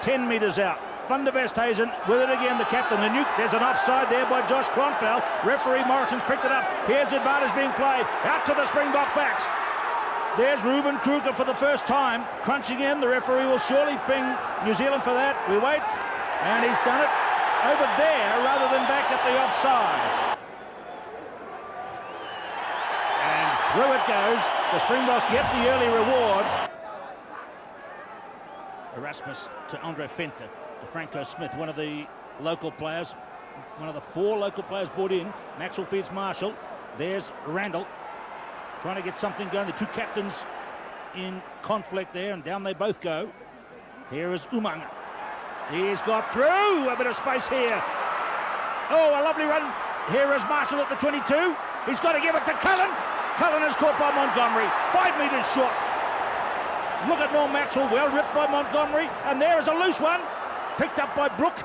10 metres out. Van der Westhuizen with it again, the captain. There's an offside there by Josh Kronfeld. Referee Morrison's picked it up. Here's the advantage being played. Out to the Springbok backs. There's Ruben Kruger for the first time. Crunching in. The referee will surely ping New Zealand for that. We wait. And he's done it over there rather than back at the offside. And through it goes. The Springboks get the early reward. Erasmus to Andre Fenter to Franco Smith, one of the local players, one of the 4 local players brought in. Maxwell feeds Marshall. There's Randall trying to get something going. The 2 captains in conflict there, and down they both go. Here is Umanga. He's got through. A bit of space here. Oh, a lovely run. Here is Marshall at the 22. He's got to give it to Cullen. Cullen is caught by Montgomery. 5 metres short. Look at Norm Maxwell, well ripped by Montgomery. And there is a loose one, picked up by Brook.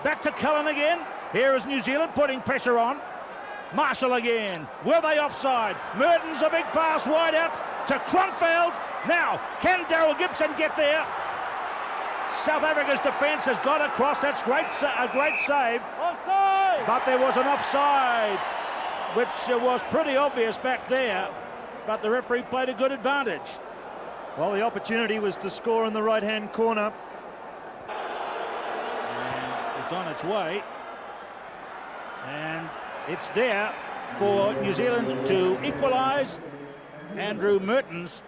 Back to Cullen again. Here is New Zealand putting pressure on. Marshall again. Were they offside? Mertens, a big pass wide out to Kronfeld. Now, can Daryl Gibson get there? South Africa's defence has got across. That's a great save. Offside! But there was an offside, which was pretty obvious back there. But the referee played a good advantage. Well, the opportunity was to score in the right-hand corner. And it's on its way. And it's there for New Zealand to equalise. Andrew Mertens.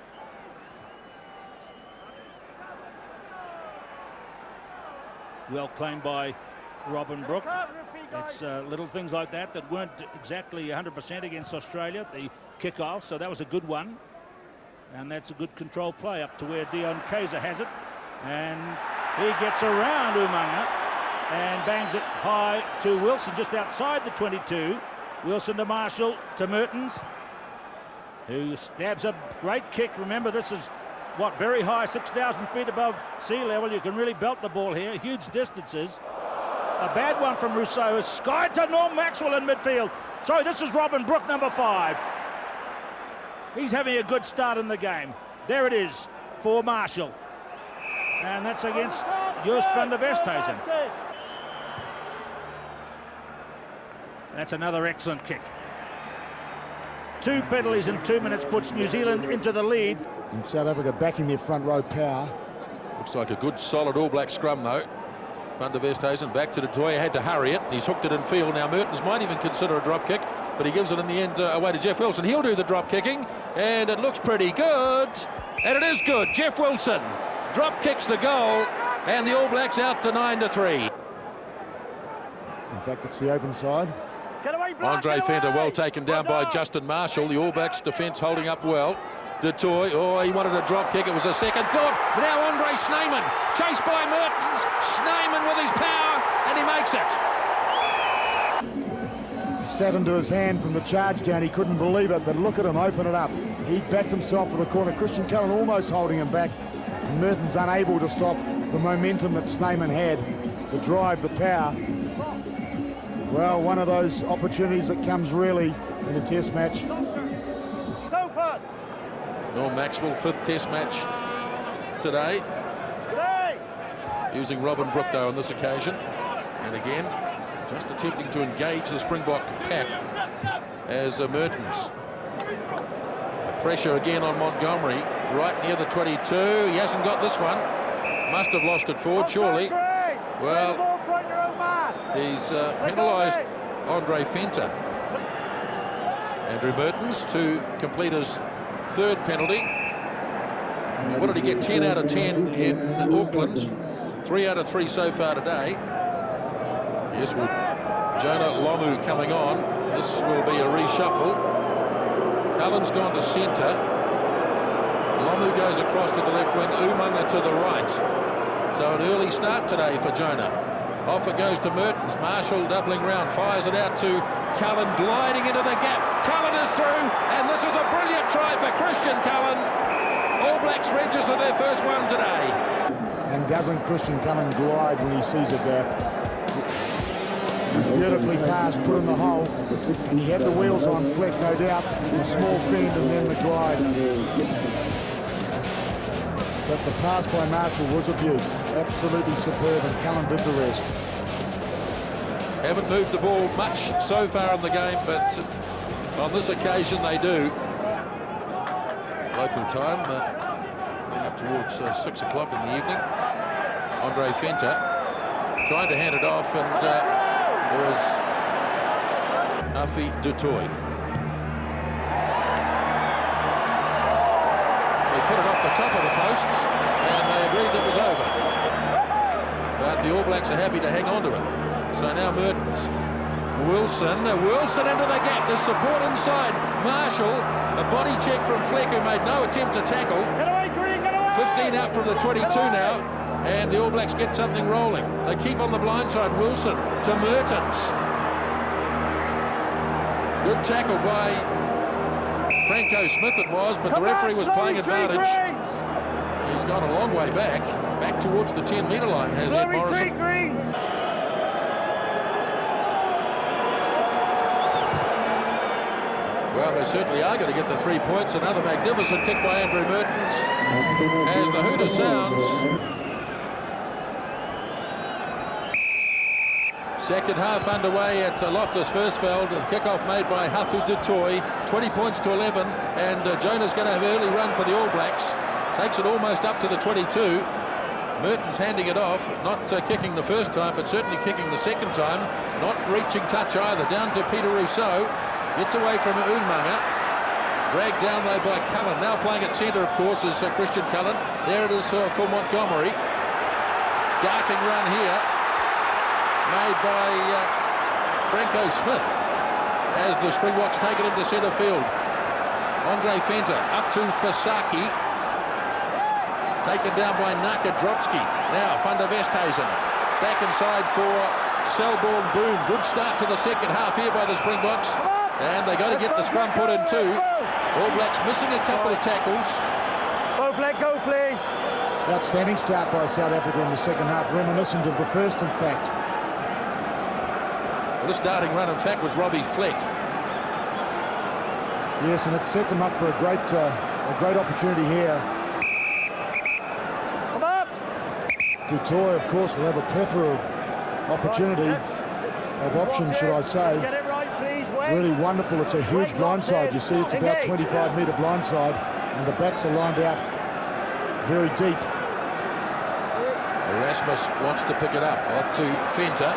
Well claimed by Robin Brook. It's little things like that that weren't exactly 100% against Australia, the kick-off, so that was a good one. And that's a good control play up to where Dion Kaiser has it. And he gets around Umanga and bangs it high to Wilson just outside the 22. Wilson to Marshall to Mertens, who stabs a great kick. Remember, this is what, very high, 6,000 feet above sea level. You can really belt the ball here, huge distances. A bad one from Rousseau is skied to Norm Maxwell in midfield. Sorry, this is Robin Brook, number 5. He's having a good start in the game. There it is for Marshall. And that's against Joost van der Westhuizen. That's another excellent kick. 2 penalties in 2 minutes puts New Zealand into the lead. And South Africa backing their front row power. Looks like a good solid All Black scrum though. Van der Westhuizen back to Pretoria, had to hurry it. He's hooked it in field. Now Mertens might even consider a drop kick, but he gives it in the end away to Jeff Wilson. He'll do the drop kicking, and it looks pretty good. And it is good. Jeff Wilson drop kicks the goal, and the All Blacks out to 9-3. In fact, it's the open side. Andre Fenter well taken down by Justin Marshall. The All Blacks defence holding up well. Du Toit, oh, he wanted a drop kick. It was a second thought. Now Andre Snyman, chased by Mertens. Snyman with his power, and he makes it. Sat into his hand from the charge down. He couldn't believe it, but look at him open it up. He backed himself for the corner. Christian Cullen almost holding him back. Mertens unable to stop the momentum that Snyman had, the drive, the power. Well, one of those opportunities that comes really in a test match. Norm Maxwell, 5th test match today. Using Robin Brook though on this occasion. And again, just attempting to engage the Springbok pack as Mertens. The pressure again on Montgomery, right near the 22. He hasn't got this one. Must have lost it forward, surely. Well, he's penalised Andre Fenter. Andrew Mertens to complete his 3rd penalty. Well, what did he get? 10 out of 10 in Auckland. 3 out of 3 so far today. Yes, with Jonah Lomu coming on, this will be a reshuffle. Cullen's gone to centre. Lomu goes across to the left wing. Umanga to the right. So an early start today for Jonah. Off it goes to Mertens. Marshall doubling round, fires it out to Cullen, gliding into the gap. Cullen is through, and this is a brilliant try for Christian Cullen. All Blacks register their first one today. And doesn't Christian Cullen glide when he sees a gap? Beautifully passed, put in the hole. And he had the wheels on Fleck, no doubt. A small fend and then the glide. But the pass by Marshall was abused. Absolutely superb, and Cullen did the rest. Haven't moved the ball much so far in the game, but on this occasion they do. Local time, up towards 6 o'clock in the evening. Andre Fenter trying to hand it off, and it was Afi Du Toit. put it off the top of the posts, and they agreed it was over. But the All Blacks are happy to hang on to it. So now Mertens. Wilson into the gap. There's support inside. Marshall, a body check from Fleck, who made no attempt to tackle. 15 out from the 22 now, and the All Blacks get something rolling. They keep on the blind side. Wilson to Mertens. Good tackle by Franco Smith it was, but the referee was playing advantage. He's gone a long way back towards the 10-metre line, has Ed Morrison. Well, they certainly are going to get the 3 points. Another magnificent kick by Andrew Mertens as the hooter sounds. Second half underway at Loftus Versfeld. The kickoff made by Hafu du Toit. 20 points to 11, and Jonah's going to have an early run for the All Blacks. Takes it almost up to the 22. Mertens handing it off, not kicking the first time, but certainly kicking the second time. Not reaching touch either. Down to Peter Rousseau. Gets away from Umaga. Dragged down though by Cullen. Now playing at centre, of course, is Christian Cullen. There it is for Montgomery. Darting run here. Made by Franco Smith as the Springboks take it into centre field. Andre Fenter up to Fasaki. Taken down by Nakadrotsky. Now Van der Westhuizen. Back inside for Selborne Boom. Good start to the second half here by the Springboks. And they got to get the scrum put in too. All Blacks missing a couple of tackles. Both let go, please. Outstanding start by South Africa in the second half, reminiscent of the first, in fact. Well, the starting run, in fact, was Robbie Fleck. Yes, and it set them up for a great opportunity here. Come up. Du Toit, of course, will have a plethora of opportunities, of options, should I say. Get it right, please. Wait. Really wonderful. It's a huge blindside. You see, it's about 25-metre blindside, and the backs are lined out very deep. Erasmus wants to pick it up. Off to Fenter.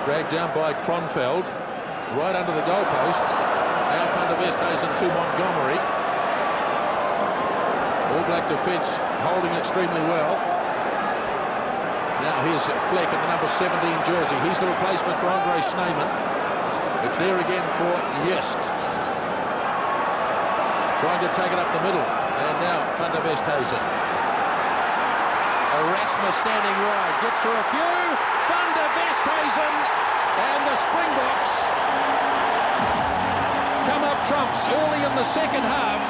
Dragged down by Kronfeld. Right under the goalpost. Now Van der Westhuizen to Montgomery. All Black defence holding extremely well. Now here's Fleck in the number 17 jersey. He's the replacement for Andre Snyman. It's there again for Yest. Trying to take it up the middle. And now Van der Westhuizen. Erasmus standing wide. Gets through a few. Van der Westhuizen. And the Springboks come up trumps early in the second half.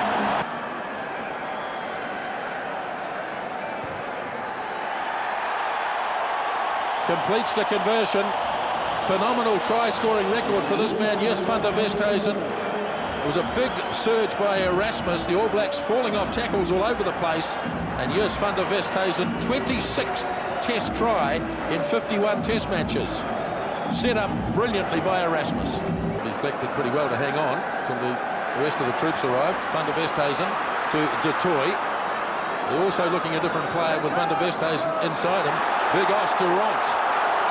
Completes the conversion. Phenomenal try-scoring record for this man, yes, Van der Westhuizen. It was a big surge by Erasmus. The All Blacks falling off tackles all over the place. And yes, Van der Westhuizen, 26th test try in 51 test matches. Set up brilliantly by Erasmus. Deflected pretty well to hang on until the rest of the troops arrived. Van der Westhuizen to Du Toit. They're also looking a different player with Van der Westhuizen inside him. Big Osteront,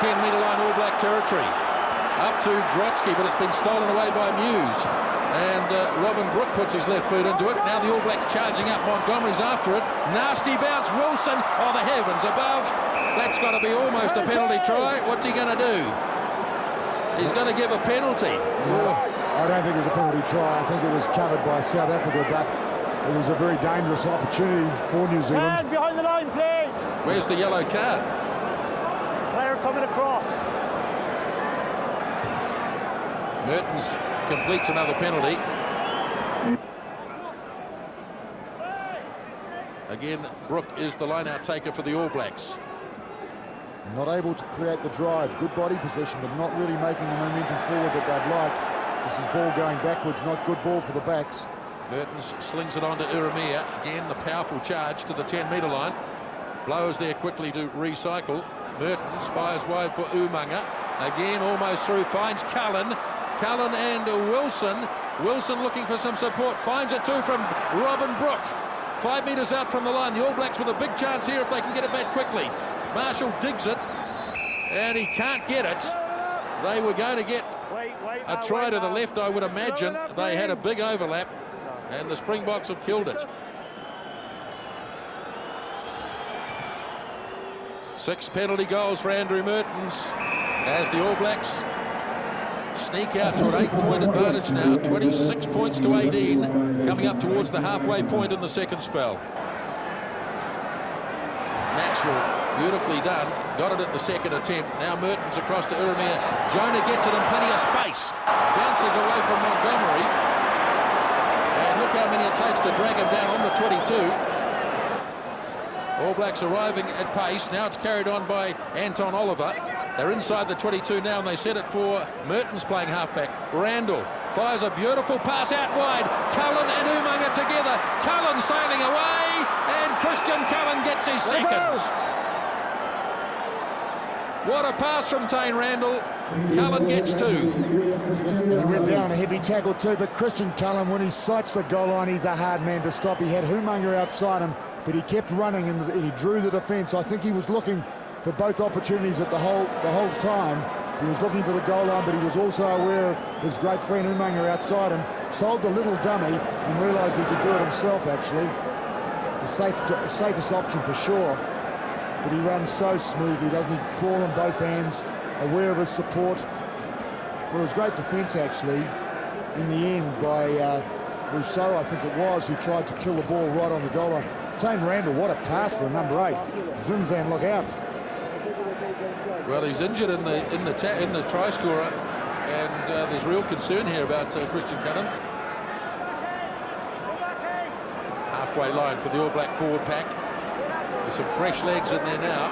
10-metre line All Black territory. Up to Drotsky, but it's been stolen away by Muse. And Robin Brook puts his left boot into it. Now the All Blacks charging up. Montgomery's after it. Nasty bounce. Wilson. Oh, the heavens above. That's got to be almost a penalty try. What's he going to do? He's going to give a penalty. No, I don't think it was a penalty try. I think it was covered by South Africa, but it was a very dangerous opportunity for New Zealand. Stand behind the line, please. Where's the yellow card? Player coming across. Mertens completes another penalty. Again, Brook is the line-out taker for the All Blacks. Not able to create the drive. Good body position, but not really making the momentum forward that they'd like. This is ball going backwards, not good ball for the backs. Mertens slings it on to Urumia. Again, the powerful charge to the 10-metre line. Blows there quickly to recycle. Mertens fires wide for Umaga. Again, almost through, finds Cullen. Cullen and Wilson. Wilson looking for some support. Finds it too from Robin Brook. 5 metres out from the line. The All Blacks with a big chance here if they can get it back quickly. Marshall digs it, and he can't get it. They were going to get a try to the left, I would imagine. They had a big overlap. And the Springboks have killed it. 6 penalty goals for Andrew Mertens as the All Blacks sneak out to an 8-point advantage now, 26 points to 18, coming up towards the halfway point in the second spell. Maxwell, beautifully done, got it at the second attempt. Now Mertens across to Uremia. Jonah gets it in plenty of space, bounces away from Montgomery, and look how many it takes to drag him down on the 22. All Blacks arriving at pace. Now it's carried on by Anton Oliver. They're inside the 22 now, and they set it for Mertens playing halfback. Randall fires a beautiful pass out wide. Cullen and Umaga together. Cullen sailing away, and Christian Cullen gets his second. What a pass from Tane Randall. Cullen gets 2. And he went down a heavy tackle too, but Christian Cullen, when he sights the goal line, he's a hard man to stop. He had Humunga outside him, but he kept running and he drew the defence. I think he was looking for both opportunities at the whole time. He was looking for the goal line, but he was also aware of his great friend Humunga outside him. Sold the little dummy and realised he could do it himself, actually. It's the safest option for sure. But he runs so smoothly, doesn't he? Ball in both hands, aware of his support. Well, it was great defence, actually, in the end by Rousseau, I think it was, who tried to kill the ball right on the goal line. Tane Randall, what a pass for a number 8. Zinzan, look out. Well, he's injured in the try scorer, and there's real concern here about Christian Cullen. Halfway line for the All Black forward pack. There's some fresh legs in there now.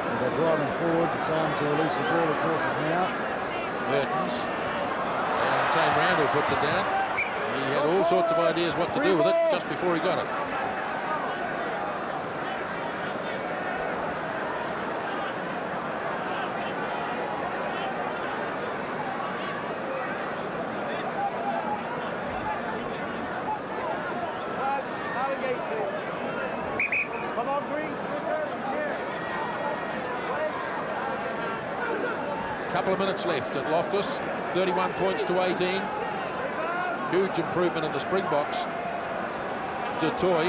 So they're driving forward. The time to release the ball, of course, is now. Mertens. And Tane Randall puts it down. He had all sorts of ideas what to do with it just before he got it. Couple of minutes left at Loftus, 31 points to 18. Huge improvement in the Springboks. Dutoy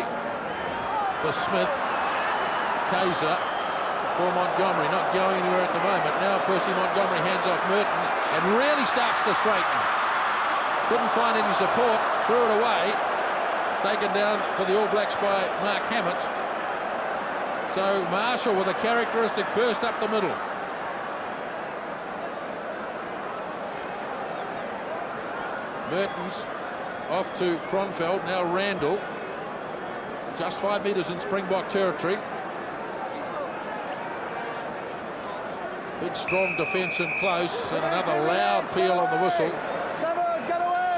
for Smith. Kaiser for Montgomery, not going anywhere at the moment. Now Percy Montgomery hands off Mertens and really starts to straighten. Couldn't find any support, threw it away. Taken down for the All Blacks by Mark Hammett. So Marshall with a characteristic burst up the middle. Mertens off to Kronfeld, now Randall. Just 5 metres in Springbok territory. Big strong defence in close, and another loud peal on the whistle.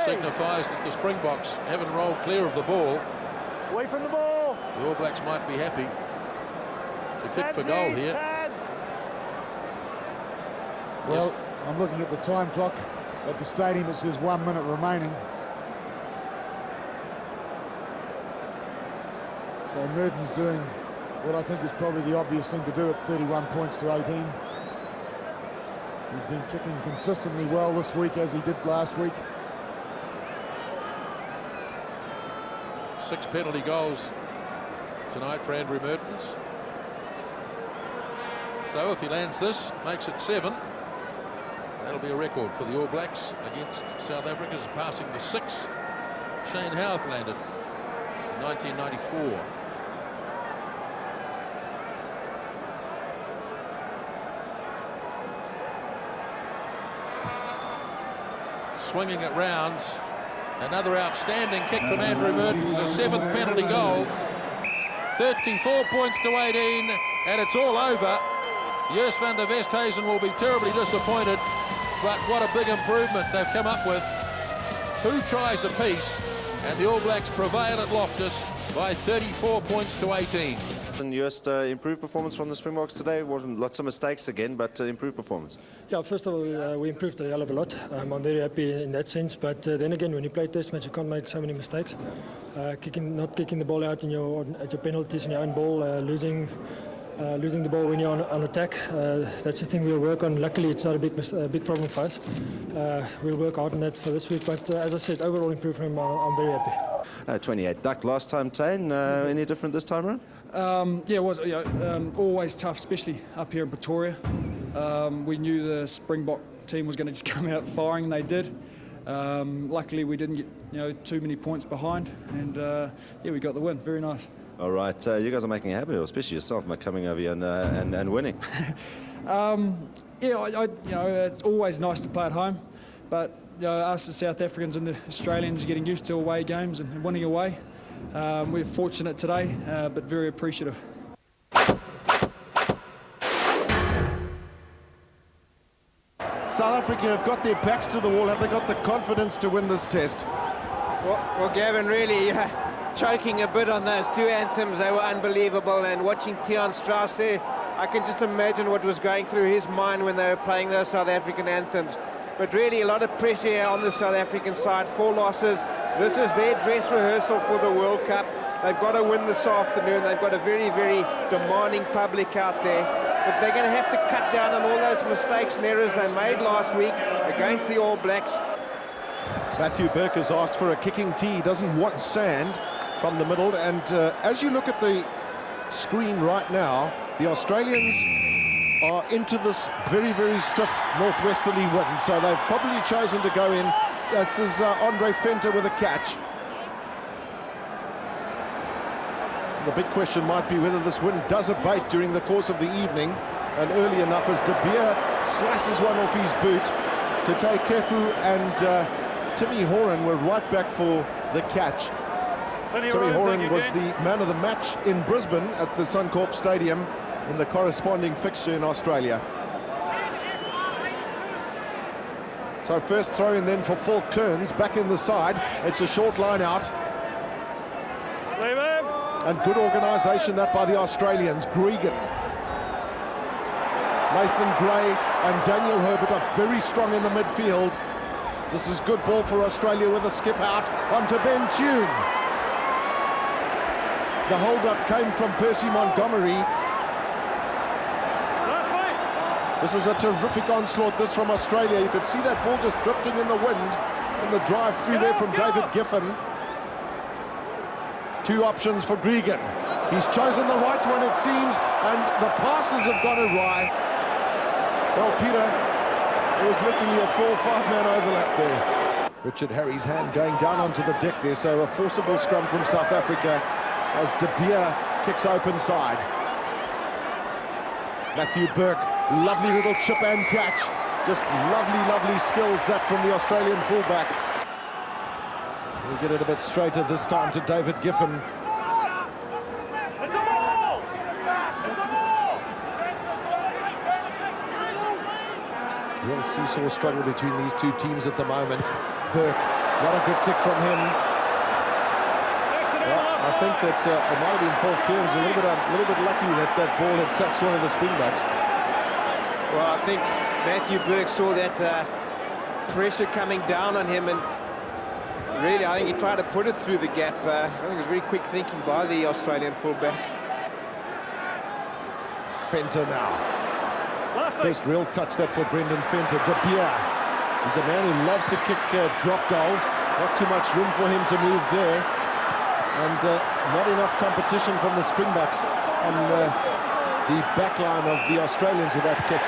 Signifies that the Springboks haven't rolled clear of the ball. Away from the ball. The All Blacks might be happy to kick for goal here. Well, yes. I'm looking at the time clock. At the stadium it says 1 minute remaining. So Mertens doing what I think is probably the obvious thing to do at 31 points to 18. He's been kicking consistently well this week as he did last week. 6 penalty goals tonight for Andrew Mertens. So if he lands this, makes it 7. That'll be a record for the All Blacks against South Africa, passing the 6 Shane Howarth landed in 1994. Swinging it round. Another outstanding kick from Andrew Mertens, a 7th penalty goal. 34 points to 18, and it's all over. Joost van der Westhuizen will be terribly disappointed, but what a big improvement they've come up with. 2 tries apiece, and the All Blacks prevail at Loftus by 34 points to 18. And Joost, improved performance from the Springboks today. Lots of mistakes again, but improved performance. Yeah, first of all, we improved a hell of a lot. I'm very happy in that sense, but then again, when you play test match, you can't make so many mistakes. Not kicking the ball out at your penalties in your own ball, losing losing the ball when you're on attack. That's the thing we'll work on. Luckily, it's not a big problem for us. We'll work hard on that for this week. But as I said, overall improvement, I'm very happy. 28 duck last time, Tane. Any different this time around? Yeah, it was always tough, especially up here in Pretoria. We knew the Springbok team was going to just come out firing, and they did. Luckily, we didn't get too many points behind, and yeah, we got the win. Very nice. All right, you guys are making a habit, especially yourself, by coming over here and winning. Yeah, it's always nice to play at home, but us as South Africans and the Australians are getting used to away games and winning away. We're fortunate today, but very appreciative. South Africa have got their backs to the wall. Have they got the confidence to win this test? Well, Gavin, really choking a bit on those two anthems. They were unbelievable, and watching Tiaan Strauss there, I can just imagine what was going through his mind when they were playing those South African anthems. But really a lot of pressure here on the South African side. 4 losses. This is their dress rehearsal for the World Cup. They've got to win this afternoon. They've got a very, very demanding public out there. But they're going to have to cut down on all those mistakes and errors they made last week against the All Blacks. Matthew Burke has asked for a kicking tee. He doesn't want sand from the middle. And as you look at the screen right now, the Australians are into this very, very stiff northwesterly wind. So they've probably chosen to go in. This is Andre Venter with a catch. The big question might be whether this wind does abate during the course of the evening, and early enough as De Beer slices one off his boot to take Kefu, and Timmy Horan were right back for the catch. Timmy Horan was the man of the match in Brisbane at the Suncorp Stadium in the corresponding fixture in Australia. So first throw in then for Falk Kearns, back in the side. It's a short line out. And good organisation that by the Australians. Gregan, Nathan Gray and Daniel Herbert are very strong in the midfield. This is good ball for Australia with a skip out onto Ben Tune. The hold-up came from Percy Montgomery. This is a terrific onslaught, this from Australia. You could see that ball just drifting in the wind, and the drive through there from David Giffen. 2 options for Gregan. He's chosen the right one, it seems, and the passes have gone awry. Well, Peter, it was literally a 4-5-man overlap there. Richard Harry's hand going down onto the deck there, so a forcible scrum from South Africa as De Beer kicks open side. Matthew Burke, lovely little chip and catch. Just lovely, lovely skills that from the Australian fullback. We'll get it a bit straighter this time to David Giffen. Real seesaw struggle between these two teams at the moment. Burke, what a good kick from him. Well, I think that it might have been Falk Kearns a little bit lucky that that ball had touched one of the Springboks. Well, I think Matthew Burke saw that pressure coming down on him, and really, I think he tried to put it through the gap. I think it was very quick thinking by the Australian fullback. Venter now. First real touch that for Brendan Venter. De Beer, he's a man who loves to kick drop goals. Not too much room for him to move there. And not enough competition from the Springboks on the back line of the Australians with that kick.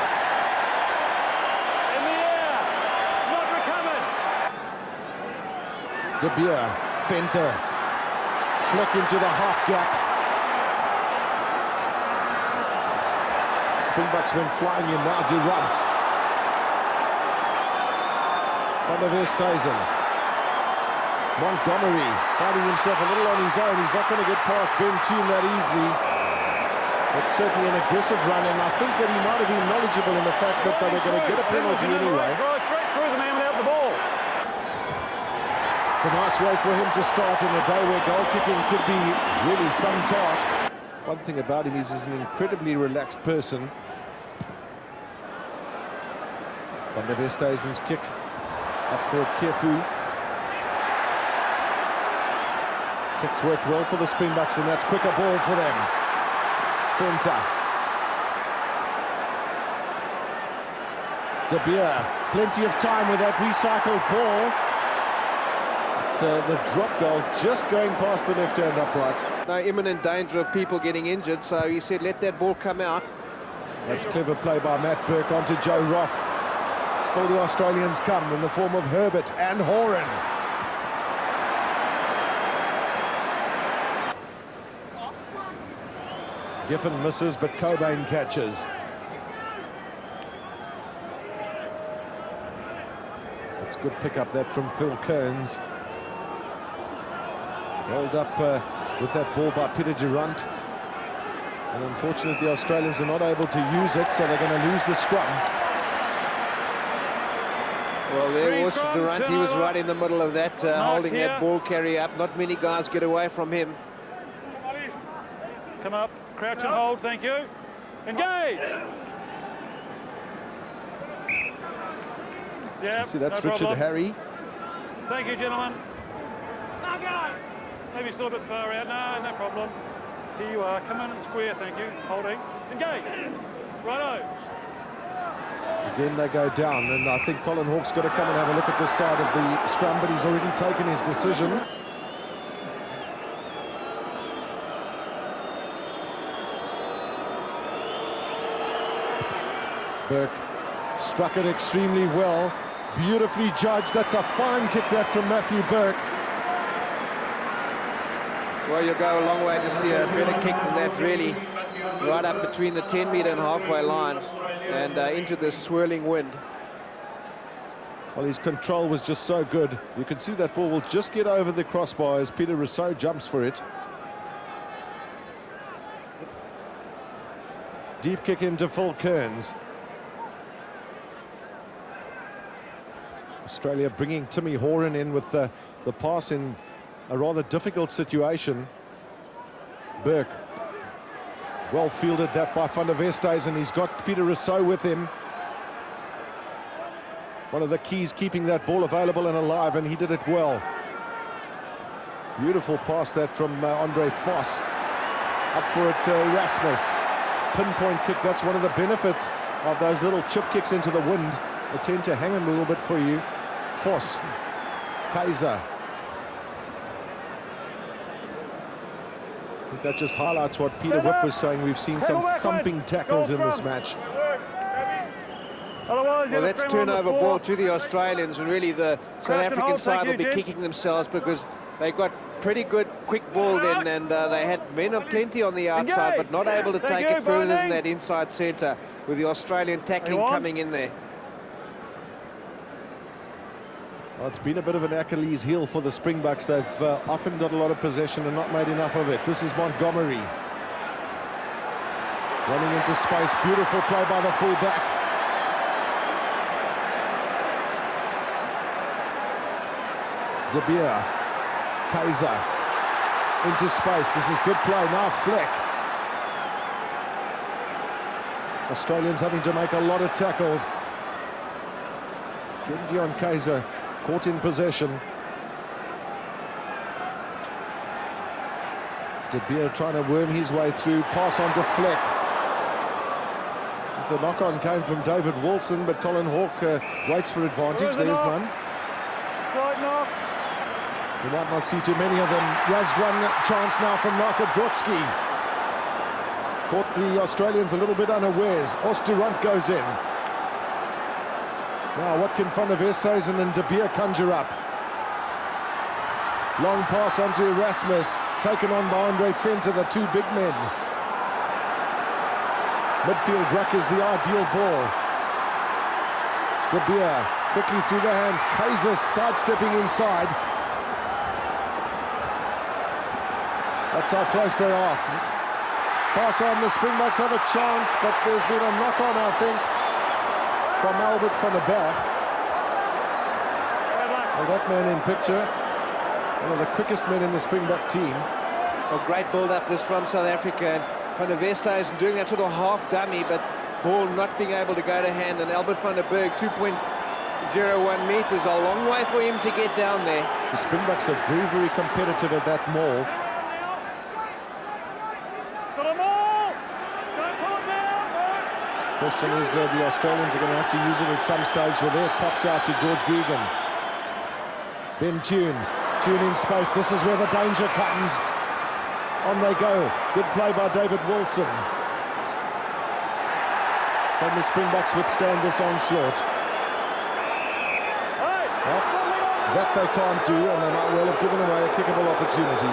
De Beer, Venter, flick into the half gap. Springboks went flying in now. Durant, Van der Westhuizen, Montgomery finding himself a little on his own. He's not going to get past Ben Tune that easily, but certainly an aggressive run, and I think that he might have been knowledgeable in the fact that they were going to get a penalty anyway. It's a nice way for him to start in a day where goal kicking could be really some task. One thing about him is he's an incredibly relaxed person. Van der Westhuizen's kick up for Kefu. Kicks worked well for the Springboks, and that's quicker ball for them. Venter De Beer, plenty of time with that recycled ball. The drop goal just going past the left-hand upright. No imminent danger of people getting injured, so he said let that ball come out. That's clever play by Matt Burke onto Joe Roth. Still the Australians come in the form of Herbert and Horan. Giffen misses, but Cobain catches. It's good pick up that from Phil Kearns. Held up with that ball by Peter Durant. And unfortunately, the Australians are not able to use it, so they're going to lose the scrum. Well, there was Durant. He was right in the middle of that, holding here. that ball carry up. Not many guys get away from him. Come up, crouch and hold, thank you. Engage! Yeah, See, that's no Richard problem. Harry. Thank you, gentlemen. Maybe still a bit far out. No, no problem. Here you are. Come in and square, thank you. Holding. Engage. Righto. Again, they go down, and I think Colin Hawke's got to come and have a look at this side of the scrum, but he's already taken his decision. Burke struck it extremely well, beautifully judged. That's a fine kick that from Matthew Burke. Well, you'll go a long way to see a better kick than that, really. Right up between the 10-metre and halfway line and into the swirling wind. Well, his control was just so good. You can see that ball will just get over the crossbar as Peter Rousseau jumps for it. Deep kick into Phil Kearns. Australia bringing Timmy Horan in with the pass in a rather difficult situation. Burke, well fielded that by Van der Westhuizen, and he's got Peter Rousseau with him. One of the keys keeping that ball available and alive, and he did it well. Beautiful pass that from Andre Vos. Up for it, Erasmus. Pinpoint kick, that's one of the benefits of those little chip kicks into the wind. They tend to hang a little bit for you. Vos, Kaiser. I think that just highlights what Peter Whip was saying. We've seen some thumping tackles in this match. Well, that's turnover ball to the Australians, and really the South African side will be kicking themselves because they got pretty good quick ball then, and they had men of plenty on the outside, but not able to take it further than that inside centre with the Australian tackling coming in there. Well, it's been a bit of an Achilles heel for the Springboks. They've often got a lot of possession and not made enough of it. This is Montgomery. Running into space. Beautiful play by the fullback. De Beer. Kaiser. Into space. This is good play. Now Fleck. Australians having to make a lot of tackles. Dion Kaiser caught in possession. De Beer trying to worm his way through. Pass on to Fleck. The knock-on came from David Wilson, but Colin Hawke waits for advantage. There is none. You might not see too many of them. Here's one chance now from Naka Drotsky. Caught the Australians a little bit unawares. Osturant goes in. Now, what can Van der Westhuizen and De Beer conjure up? Long pass onto Erasmus, taken on by Andre Venter, the two big men. Midfield ruck is the ideal ball. De Beer quickly through the hands. Kaiser sidestepping inside. That's how close they are. Pass on, the Springboks have a chance, but there's been a knock-on, I think, from Albert van der Berg. Well, that man in picture, one of the quickest men in the Springbok team. A great build-up this from South Africa, and Van der Westhuizen doing that sort of half dummy, but ball not being able to go to hand, and Albert van der Berg 2.01 metres, a long way for him to get down there. The Springboks are very, very competitive at that maul. Question is, the Australians are going to have to use it at some stage. Well, there it pops out to George Guigan. Ben Tune in space. This is where the danger comes. On they go. Good play by David Wilson. Can the Springboks withstand this onslaught? Well, that they can't do, and they might well have given away a kickable opportunity.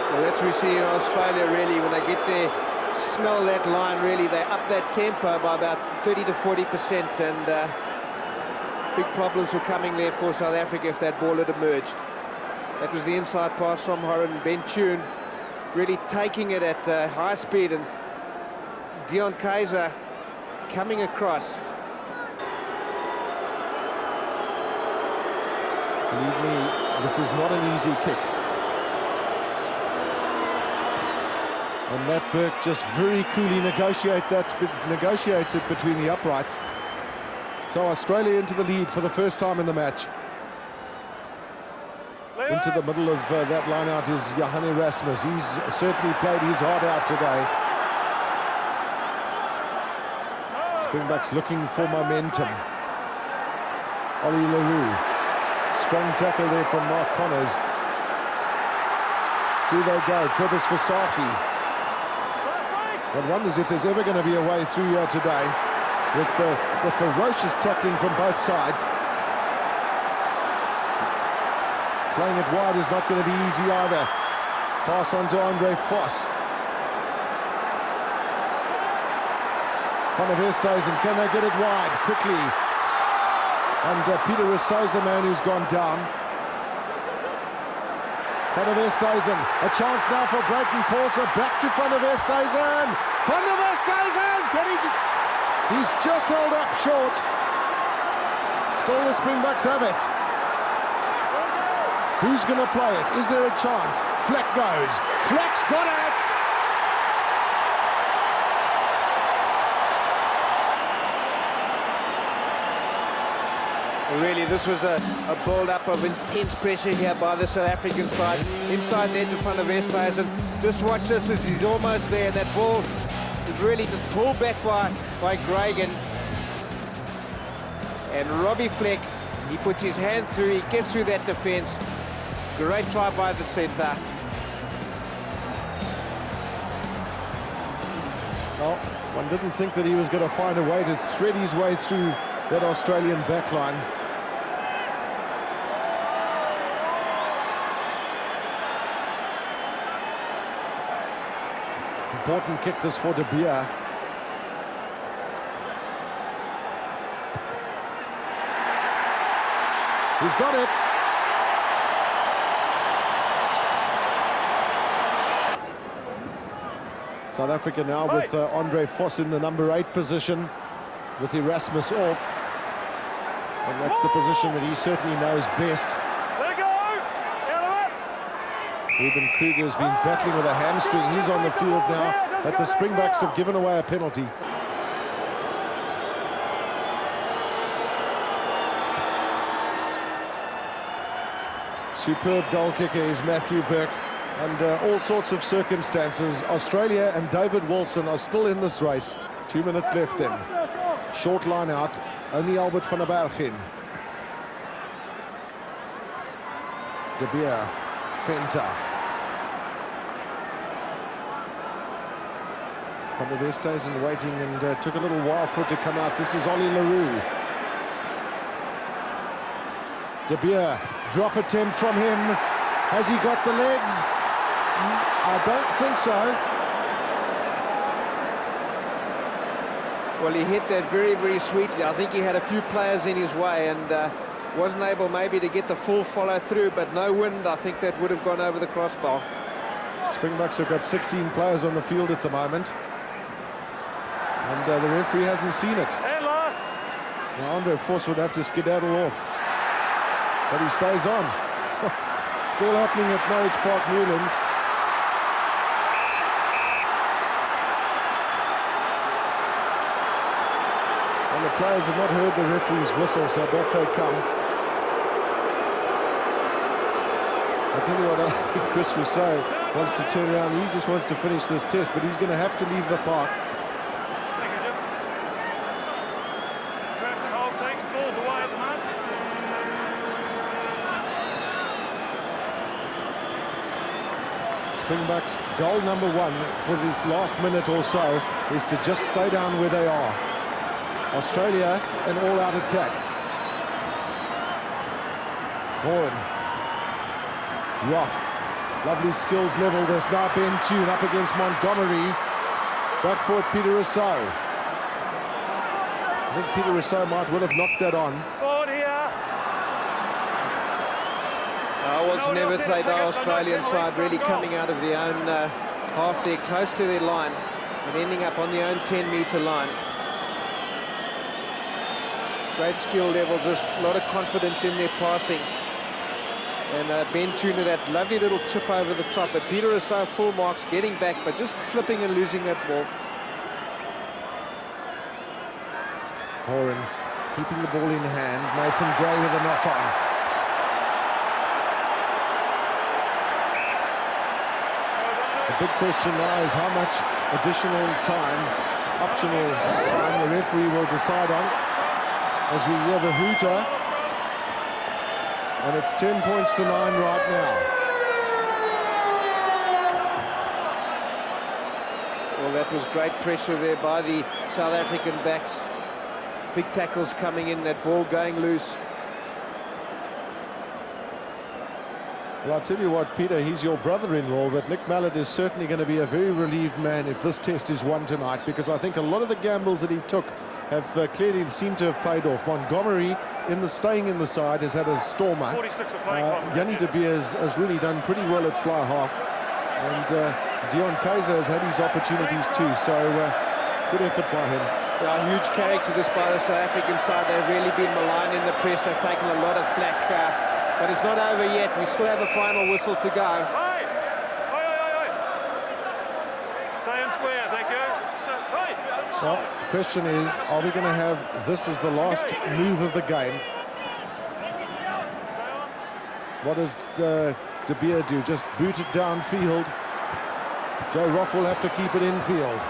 Well, that's what we see in Australia, really, when they get there, smell that line, really, they up that tempo by about 30 to 40%, and big problems were coming there for South Africa if that ball had emerged. That was the inside pass from Horan. Ben Tune really taking it at high speed, and Dion Kaiser coming across. Believe me, this is not an easy kick. And Matt Burke just very coolly negotiates it between the uprights. So Australia into the lead for the first time in the match. Into the middle of that line-out is Johan Erasmus. He's certainly played his heart out today. Springboks looking for momentum. Ollie LaRue. Strong tackle there from Mark Connors. Through they go. Kobus Versfeld. One wonders if there's ever going to be a way through here today with the ferocious tackling from both sides. Playing it wide is not going to be easy either. Pass on to Andre Vos. Van der Westhuizen, can they get it wide quickly? And Peter Rousseau's the man who's gone down. Van der Westhuizen, a chance now for Brayton Paulser, back to Van der Westhuizen. Van der Westhuizen, can he? He's just held up short. Still the Springboks have it. Who's going to play it? Is there a chance? Fleck goes. Fleck's got it! Really, this was a build-up of intense pressure here by the South African side. Inside the edge of front of Versfeld. Just watch this as he's almost there. That ball is really just pulled back by Gregan. And Robbie Fleck, he puts his hand through, he gets through that defence. Great try by the centre. Well, one didn't think that he was going to find a way to thread his way through that Australian backline. Important kick this for De Beer. He's got it. South Africa now with Andre Vos in the number 8 position, with Erasmus off. And that's the position that he certainly knows best. Ruben Kruger's been battling with a hamstring. He's on the field now, but the Springboks have given away a penalty. Superb goal kicker is Matthew Burke. Under all sorts of circumstances, Australia and David Wilson are still in this race. 2 minutes left then. Short line out, only Albert van der Berg in. De Beer, Venter. Van der Westhuizen waiting, and took a little while for it to come out. This is Ollie LaRue. De Beer, drop attempt from him. Has he got the legs? I don't think so. Well, he hit that very, very sweetly. I think he had a few players in his way and wasn't able maybe to get the full follow through, but no wind. I think that would have gone over the crossbar. Springboks have got 16 players on the field at the moment, and the referee hasn't seen it. Now Andre Vos would have to skedaddle off, but he stays on. It's all happening at Norwich Park, Newlands. And the players have not heard the referee's whistle, so back they come. I tell you what, I think Chris Rousseau wants to turn around. He just wants to finish this test, but he's going to have to leave the park. Springboks' goal number 1 for this last minute or so is to just stay down where they are. Australia, an all-out attack. Horan. Roth. Lovely skills level. There's now Ben Tune up against Montgomery. Back forward, Peter Rousseau. I think Peter Rousseau might well have knocked that on. Forward here. I was never say the Australian side really coming out of their own half there, close to their line, and ending up on their own 10-metre line. Great skill level, just a lot of confidence in their passing. And Ben Tune with that lovely little chip over the top. But Peter Rousseau full marks, getting back, but just slipping and losing that ball. Horan keeping the ball in hand. Nathan Gray with a knock-on. The big question now is how much additional time, optional time, the referee will decide on as we hear the hooter. And it's 10 points to 9 right now. Well, that was great pressure there by the South African backs. Big tackles coming in, that ball going loose. Well, I'll tell you what, Peter, he's your brother-in-law, but Nick Mallett is certainly going to be a very relieved man if this test is won tonight, because I think a lot of the gambles that he took have clearly seemed to have paid off. Montgomery, staying in the side, has had a stormer. Yanni de Beers has really done pretty well at fly half, and Dion Kaiser has had his opportunities too, so good effort by him. Yeah, huge character this by the South African side. They've really been maligned in the press. They've taken a lot of flack, but it's not over yet. We still have a final whistle to go. Stay in square, thank you. Well, the question is, are we going to have this as the last move of the game? What does De Beer do? Just boot it downfield. Joe Roth will have to keep it infield.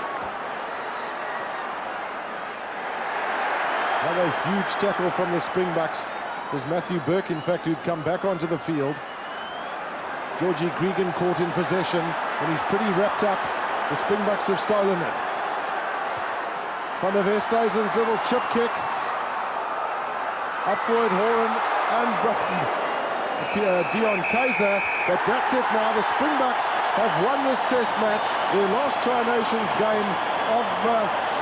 Another huge tackle from the Springboks. It was Matthew Burke, in fact, who'd come back onto the field. Georgie Gregan caught in possession, and he's pretty wrapped up. The Springboks have stolen it. Van der Westhuizen's little chip kick. Up forward, Horan and Dion Kaiser. But that's it now. The Springboks have won this test match, their last Tri-Nations game of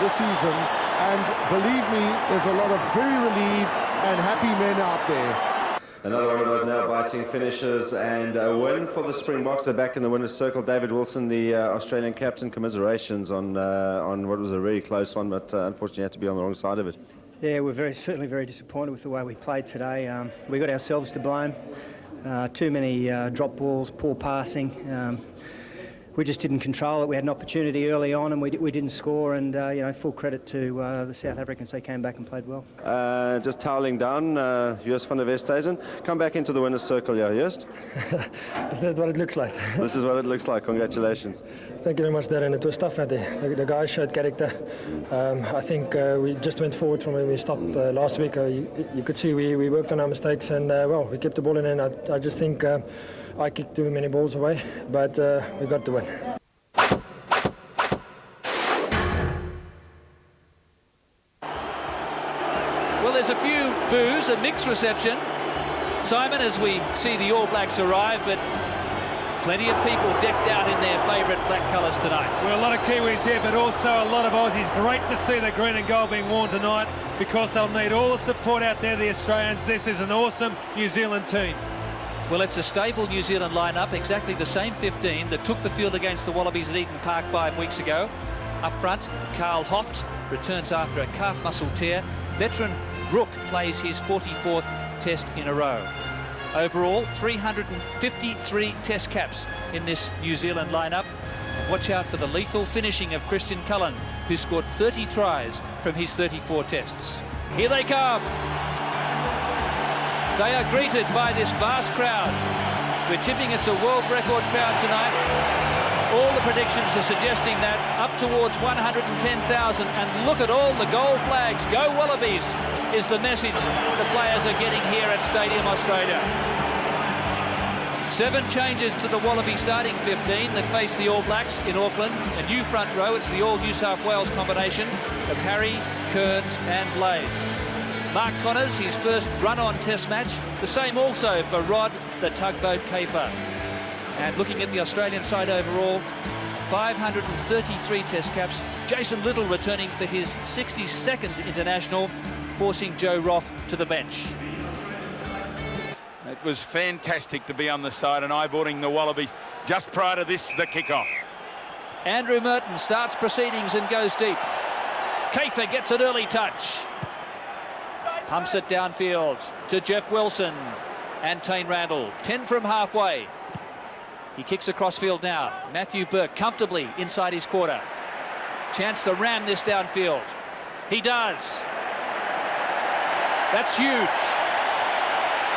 the season. And believe me, there's a lot of very relieved and happy men out there. Another one of those nail-biting finishes, and a win for the Springboks. They're back in the winner's circle. David Wilson, the Australian captain, commiserations on what was a really close one, but unfortunately had to be on the wrong side of it. Yeah, we're certainly very disappointed with the way we played today. We got ourselves to blame. Too many drop balls, poor passing. We just didn't control it. We had an opportunity early on and we didn't score, and you know, full credit to the South Africans. They came back and played well. Just toweling down, Joost van der Westhuizen. Come back into the winner's circle, yeah, Joost? Is that what it looks like? This is what it looks like. Congratulations. Thank you very much, Darren. It was tough out there. The guys showed character. I think we just went forward from where we stopped last week. You could see we worked on our mistakes, and well, we kept the ball in, and I just think I kicked too many balls away, but we got the win. Well, there's a few boos, a mixed reception, Simon, as we see the All Blacks arrive, but plenty of people decked out in their favourite black colours tonight. Well, a lot of Kiwis here, but also a lot of Aussies. Great to see the green and gold being worn tonight, because they'll need all the support out there, the Australians. This is an awesome New Zealand team. Well, it's a stable New Zealand lineup, exactly the same 15 that took the field against the Wallabies at Eden Park 5 weeks ago. Up front, Carl Hoft returns after a calf muscle tear. Veteran Brook plays his 44th test in a row. Overall, 353 test caps in this New Zealand lineup. And watch out for the lethal finishing of Christian Cullen, who scored 30 tries from his 34 tests. Here they come. They are greeted by this vast crowd. We're tipping it's a world record crowd tonight. All the predictions are suggesting that up towards 110,000. And look at all the gold flags. Go Wallabies is the message the players are getting here at Stadium Australia. 7 changes to the Wallaby starting 15 that face the All Blacks in Auckland. A new front row. It's the all New South Wales combination of Harry, Kearns and Blades. Mark Connors, his first run-on test match. The same also for Rod, the tugboat caper. And looking at the Australian side overall, 533 test caps. Jason Little returning for his 62nd international, forcing Joe Roth to the bench. It was fantastic to be on the side and eyeballing the Wallabies just prior to this, the kick-off. Andrew Merton starts proceedings and goes deep. Kafer gets an early touch. Pumps it downfield to Jeff Wilson and Tane Randall. 10 from halfway. He kicks across field now. Matthew Burke comfortably inside his quarter. Chance to ram this downfield. He does. That's huge.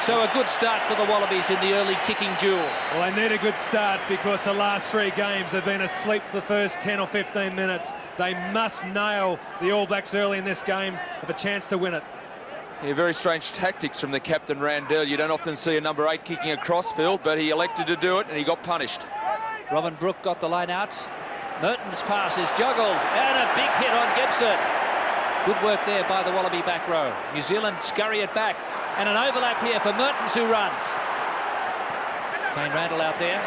So a good start for the Wallabies in the early kicking duel. Well, they need a good start because the last 3 games they've been asleep for the first 10 or 15 minutes. They must nail the All Blacks early in this game with a chance to win it. Yeah, very strange tactics from the captain Randell. You don't often see a number 8 kicking across field, but he elected to do it and he got punished. Robin Brooke got the line out. Merton's pass is juggled and a big hit on Gibson. Good work there by the Wallaby back row. New Zealand scurry it back. And an overlap here for Mertens, who runs. Tane Randall out there.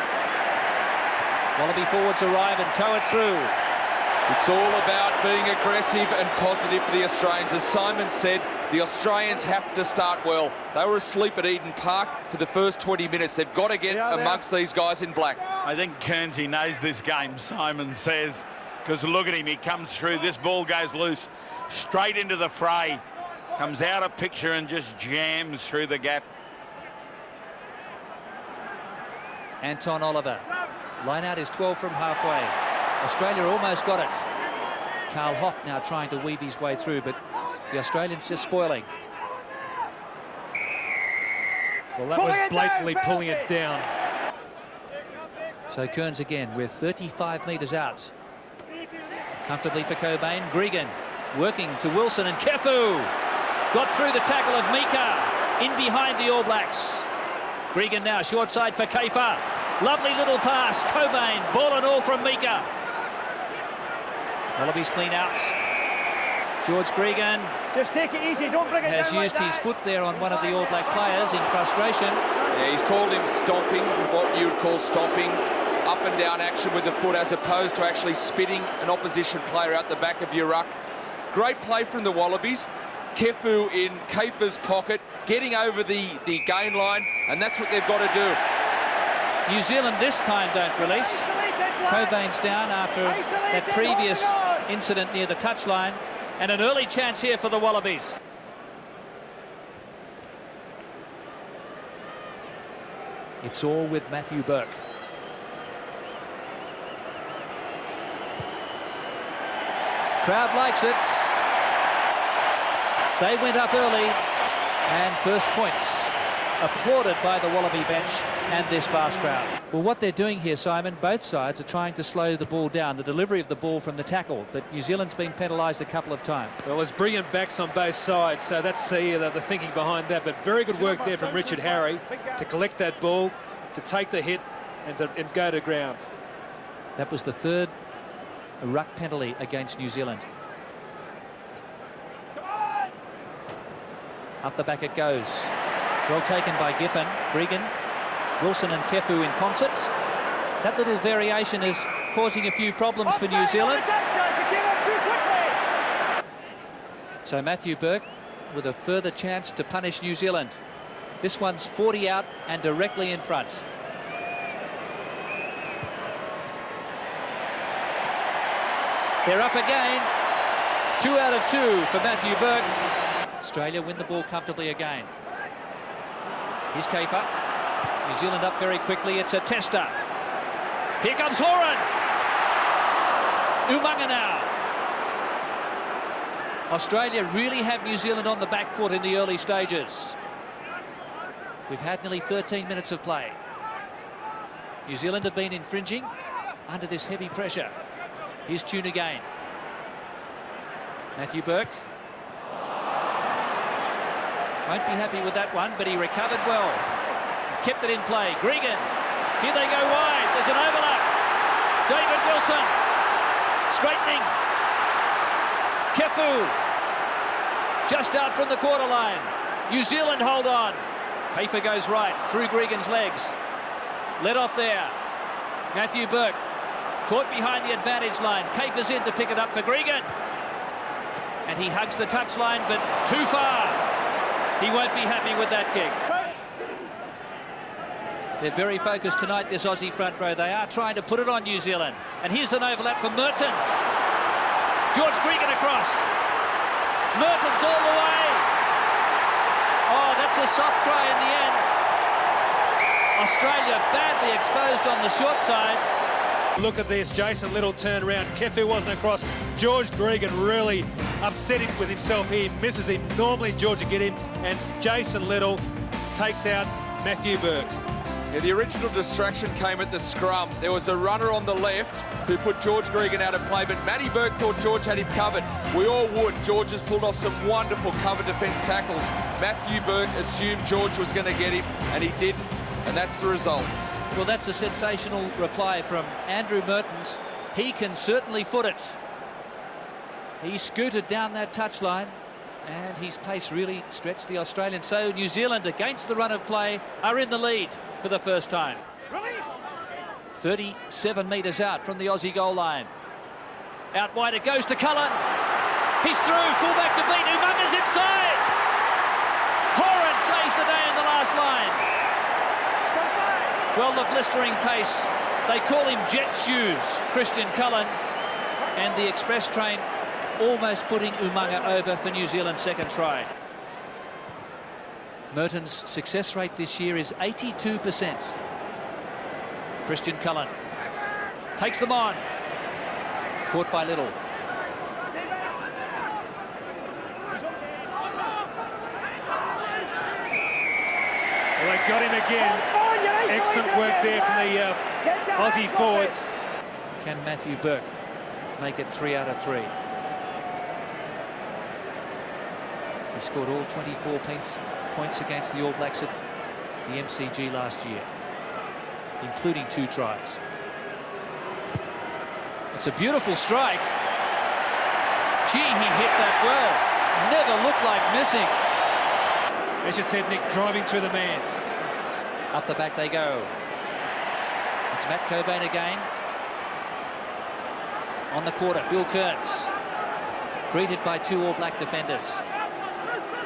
Wallaby forwards arrive and tow it through. It's all about being aggressive and positive for the Australians. As Simon said, the Australians have to start well. They were asleep at Eden Park for the first 20 minutes. They've got to get amongst these guys in black. I think Kearnsy knows this game, Simon says, because look at him, he comes through, this ball goes loose, straight into the fray, comes out of picture and just jams through the gap. Anton Oliver. Line out is 12 from halfway. Australia almost got it. Carl Hoff now trying to weave his way through, but the Australians just spoiling. Well, that was blatantly pulling it down. So Kearns again with 35 metres out. Comfortably for Cobain. Gregan working to Wilson and Kefu. Got through the tackle of Mika. In behind the All Blacks. Gregan now short side for Kafer. Lovely little pass. Cobain. Ball and all from Mika. Wallabies clean out. George Gregan just take it easy, don't bring it has down used like his that. foot there on one of the All Black players in frustration. Yeah, he's called him stomping, what you would call stomping. Up and down action with the foot as opposed to actually spitting an opposition player out the back of your ruck. Great play from the Wallabies. Kefu in Kafer's pocket, getting over the gain line, and that's what they've got to do. New Zealand this time don't release. Cobain's down after that previous incident near the touchline, and an early chance here for the Wallabies. It's all with Matthew Burke. Crowd likes it. They went up early, and first points applauded by the Wallaby bench and this vast crowd. Well, what they're doing here, Simon, both sides are trying to slow the ball down, the delivery of the ball from the tackle, but New Zealand's been penalised a couple of times. Well, there's brilliant backs on both sides, so that's the thinking behind that, but very good work there from Richard Harry to collect that ball, to take the hit and go to ground. That was the third ruck penalty against New Zealand. Up the back it goes. Well taken by Giffen. Gregan, Wilson and Kefu in concert. That little variation is causing a few problems for New Zealand. So Matthew Burke with a further chance to punish New Zealand. This one's 40 out and directly in front. They're up again. 2 out of 2 for Matthew Burke. Australia win the ball comfortably again. Here's Kafer. New Zealand up very quickly. It's a tester. Here comes Horan. Umaga now. Australia really have New Zealand on the back foot in the early stages. We've had nearly 13 minutes of play. New Zealand have been infringing under this heavy pressure. Here's Tune again. Matthew Burke. Won't be happy with that one, but he recovered well. Kept it in play. Gregan Here they go wide. There's an overlap. David Wilson straightening. Kefu just out from the quarter line. New Zealand hold on. Kafer goes right through Gregan's legs. Let off there. Matthew Burke caught behind the advantage line. Kafer's in to pick it up for Gregan. And he hugs the touchline, but too far. He won't be happy with that kick. They're very focused tonight, this Aussie front row. They are trying to put it on New Zealand. And here's an overlap for Mertens. George Gregan across. Mertens all the way. Oh, that's a soft try in the end. Australia badly exposed on the short side. Look at this, Jason Little turned around. Kefu wasn't across. George Gregan really upset with himself. He misses him. Normally George would get him, and Jason Little takes out Matthew Burke. Yeah, the original distraction came at the scrum. There was a runner on the left who put George Gregan out of play, but Matty Burke thought George had him covered. We all would. George has pulled off some wonderful cover defence tackles. Matthew Burke assumed George was going to get him, and he didn't, and that's the result. Well, that's a sensational reply from Andrew Mertens. He can certainly foot it. He scooted down that touchline, and his pace really stretched the Australians. So New Zealand, against the run of play, are in the lead for the first time. 37 metres out from the Aussie goal line. Out wide it goes to Cullen. He's through, fullback to beat. Umanga's inside. Horan saves the day in the last line. Well, the blistering pace. They call him jet shoes, Christian Cullen. And the express train almost putting Umanga over for New Zealand's second try. Mertens' success rate this year is 82%. Christian Cullen takes them on. Caught by Little. Well, they got him again. Excellent work there from the Aussie forwards. Can Matthew Burke make it 3 out of 3? He scored all 24 points against the All Blacks at the MCG last year, including 2 tries. It's a beautiful strike. Gee, he hit that well. Never looked like missing. As you said, Nick, driving through the man. Up the back they go. It's Matt Cobain again. On the quarter, Phil Kearns. Greeted by 2 All Black defenders.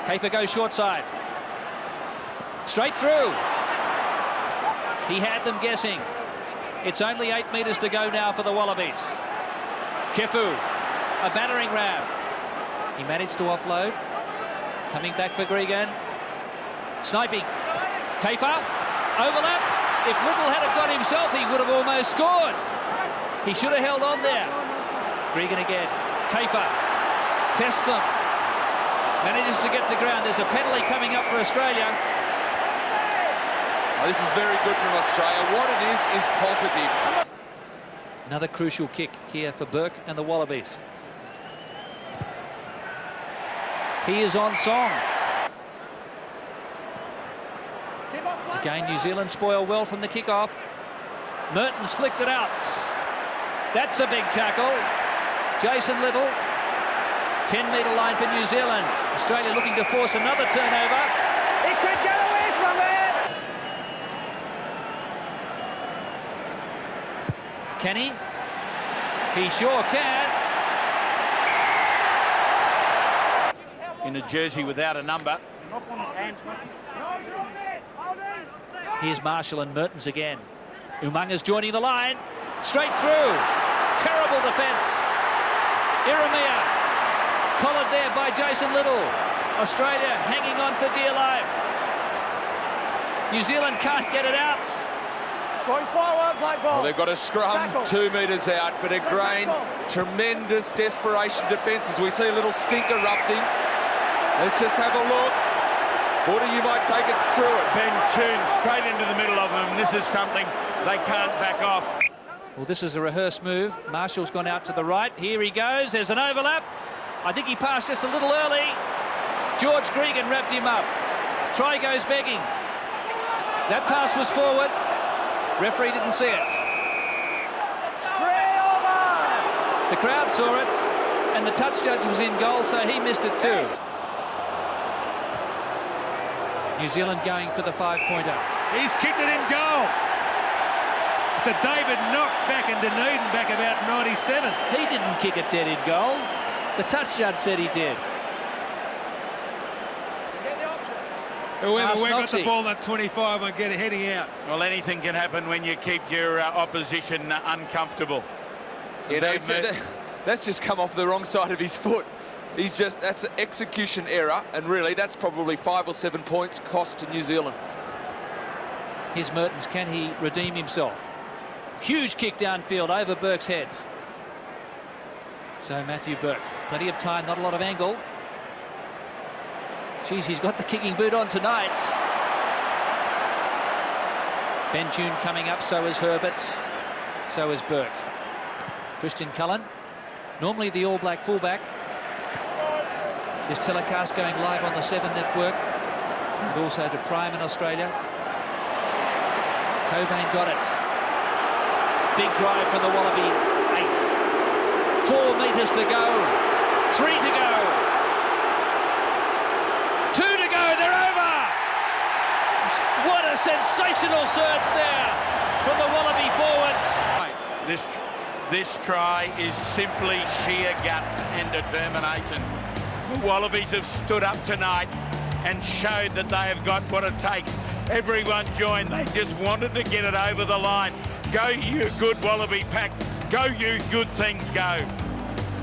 Kafer goes short side. Straight through. He had them guessing. It's only 8 metres to go now for the Wallabies. Kefu, a battering ram. He managed to offload. Coming back for Gregan. Sniping. Kafer, overlap. If Little had have got himself, he would have almost scored. He should have held on there. Gregan again. Kafer tests them. Manages to get to ground. There's a penalty coming up for Australia. Oh, this is very good from Australia. What it is positive. Another crucial kick here for Burke and the Wallabies. He is on song. Again, New Zealand spoil well from the kick-off. Mertens flicked it out. That's a big tackle. Jason Little. 10-metre line for New Zealand. Australia looking to force another turnover. He could get away from it! Can he? He sure can. In a jersey without a number. Here's Marshall and Mertens again. Umanga's joining the line. Straight through. Terrible defence. Iramia. Collared there by Jason Little. Australia hanging on for dear life. New Zealand can't get it out. Going forward, black ball. Well, they've got a scrum 2 metres out, but again, tremendous desperation defence as we see a little stink erupting. Let's just have a look. Border, you might take it through it. Ben Choon straight into the middle of them. This is something they can't back off. Well, this is a rehearsed move. Marshall's gone out to the right. Here he goes. There's an overlap. I think he passed just a little early. George Gregan wrapped him up. Try goes begging. That pass was forward. Referee didn't see it. The crowd saw it, and the touch judge was in goal, so he missed it too. New Zealand going for the 5-pointer. He's kicked it in goal. It's a David Knox back in Dunedin back about 97. He didn't kick it dead in goal. The touch judge said he did. Whoever we got the ball at 25 and get it heading out. Well, anything can happen when you keep your opposition uncomfortable. You know, that's just come off the wrong side of his foot. That's an execution error, and really that's probably 5 or 7 points cost to New Zealand. Here's Mertens, can he redeem himself? Huge kick downfield over Burke's head. So Matthew Burke, plenty of time, not a lot of angle. Geez, he's got the kicking boot on tonight. Ben Tune coming up, so is Herbert, so is Burke. Christian Cullen, normally the All Black fullback. This telecast going live on the 7 network, and also to Prime in Australia. Cobain got it. Big drive from the Wallaby. 8. 4 metres to go. 3 to go. 2 to go. They're over. What a sensational surge there from the Wallaby forwards. This try is simply sheer guts and determination. The Wallabies have stood up tonight and showed that they have got what it takes. Everyone joined. They just wanted to get it over the line. Go you good Wallaby pack. Go you good things, go.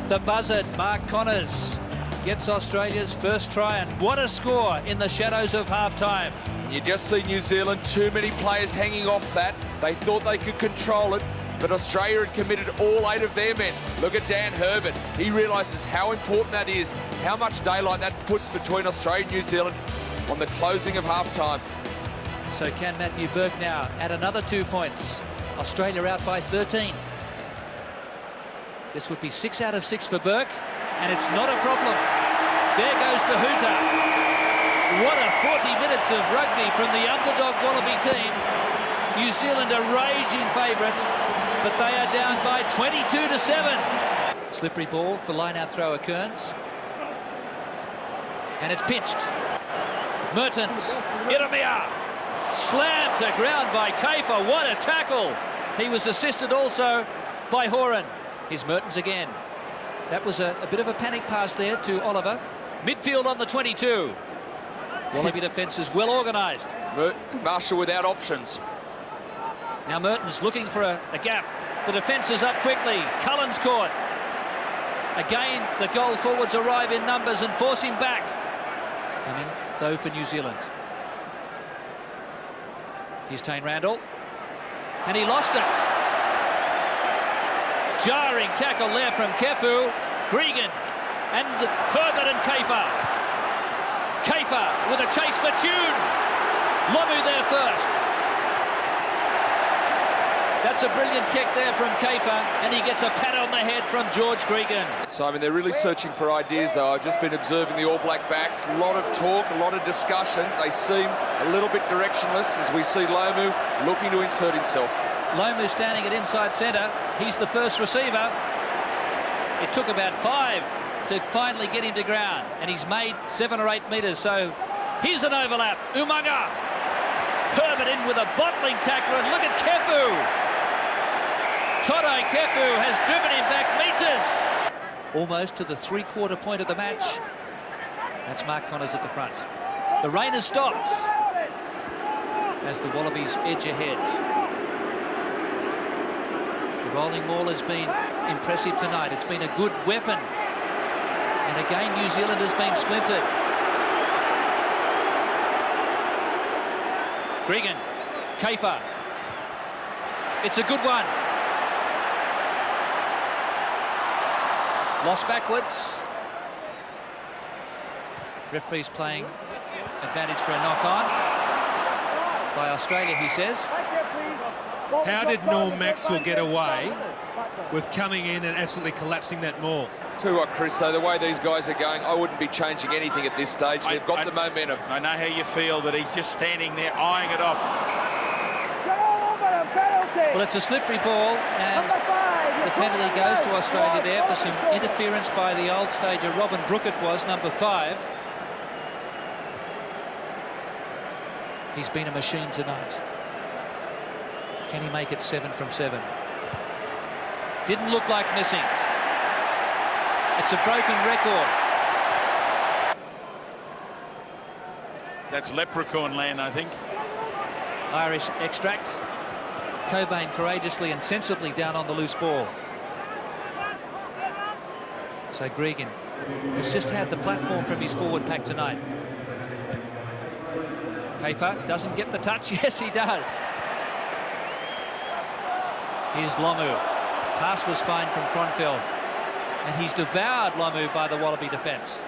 The buzzard, Mark Connors, gets Australia's first try, and what a score in the shadows of half-time. You just see New Zealand, too many players hanging off that. They thought they could control it, but Australia had committed all 8 of their men. Look at Dan Herbert. He realises how important that is, how much daylight that puts between Australia and New Zealand on the closing of half-time. So can Matthew Burke now add another 2 points? Australia out by 13. This would be 6 out of 6 for Burke, and it's not a problem. There goes the hooter. What a 40 minutes of rugby from the underdog Wallaby team. New Zealand are raging favourites, but they are down by 22-7. Slippery ball for line-out thrower Kearns. And it's pitched. Mertens, Iramia, slammed to ground by Kafer. What a tackle! He was assisted also by Horan. Here's Mertens again. That was a bit of a panic pass there to Oliver. Midfield on the 22. Wallaby defence is well organised. Marshall without options. Now Mertens looking for a gap. The defence is up quickly. Cullen's caught. Again, the goal forwards arrive in numbers and force him back. Coming though for New Zealand. Here's Tane Randall. And he lost it. Jarring tackle there from Kefu. Gregan and Herbert and Kafer. Kafer with a chase for Tune. Lomu there first. That's a brilliant kick there from Kafer, and he gets a pat on the head from George Gregan. Simon, they're really searching for ideas, though. I've just been observing the All Black backs. A lot of talk, a lot of discussion. They seem a little bit directionless as we see Lomu looking to insert himself. Lomu standing at inside centre. He's the first receiver. It took about 5 to finally get him to ground, and he's made 7 or 8 metres. So here's an overlap. Umaga. Herbert in with a bottling tackle, and look at Kefu. Toto Kefu has driven him back metres. Almost to the 3/4 point of the match. That's Mark Connors at the front. The rain has stopped as the Wallabies edge ahead. The rolling maul has been impressive tonight. It's been a good weapon. And again, New Zealand has been splintered. Gregan, Kafer. It's a good one. Lost backwards. Referee's playing advantage for a knock-on by Australia, he says. How did Norm Maxwell get away with coming in and absolutely collapsing that maul? Tell you what, Chris, though, the way these guys are going, I wouldn't be changing anything at this stage. They've got the momentum. I know how you feel, but he's just standing there eyeing it off. Well, it's a slippery ball, and the penalty goes to Australia there for some interference by the old stager Robin Brook. It was number 5. He's been a machine tonight. Can he make it 7 from 7? Didn't look like missing. It's a broken record. That's leprechaun land, I think. Irish extract. Cobain courageously and sensibly down on the loose ball. So Gregan has just had the platform from his forward pack tonight. Kafer doesn't get the touch. Yes, he does. Here's Lomu. Pass was fine from Kronfeld. And he's devoured Lomu by the Wallaby defence.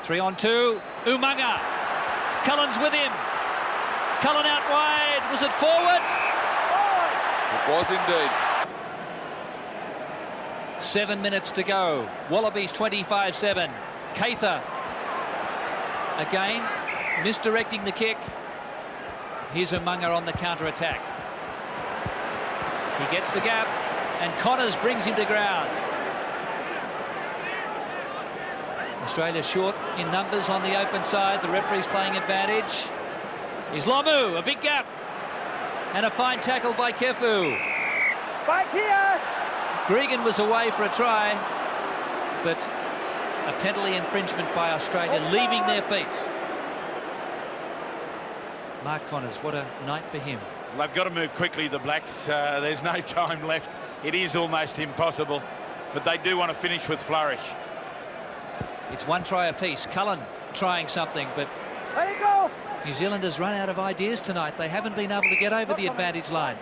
3 on 2. Umanga. Cullen's with him. Cullen out wide. Was it forward? It was indeed. 7 minutes to go. Wallabies 25-7. Cather again misdirecting the kick. Here's Umanga on the counter-attack. He gets the gap, and Connors brings him to ground. Australia short in numbers on the open side. The referee's playing advantage. Here's Lomu, a big gap. And a fine tackle by Kefu. Back here! Gregan was away for a try, but a penalty infringement by Australia, leaving their feet. Mark Connors, what a night for him. They've got to move quickly, the Blacks. There's no time left. It is almost impossible, but they do want to finish with flourish. It's 1 try apiece. Cullen trying something, but There you go! New Zealand has run out of ideas tonight. They haven't been able to get over the advantage line.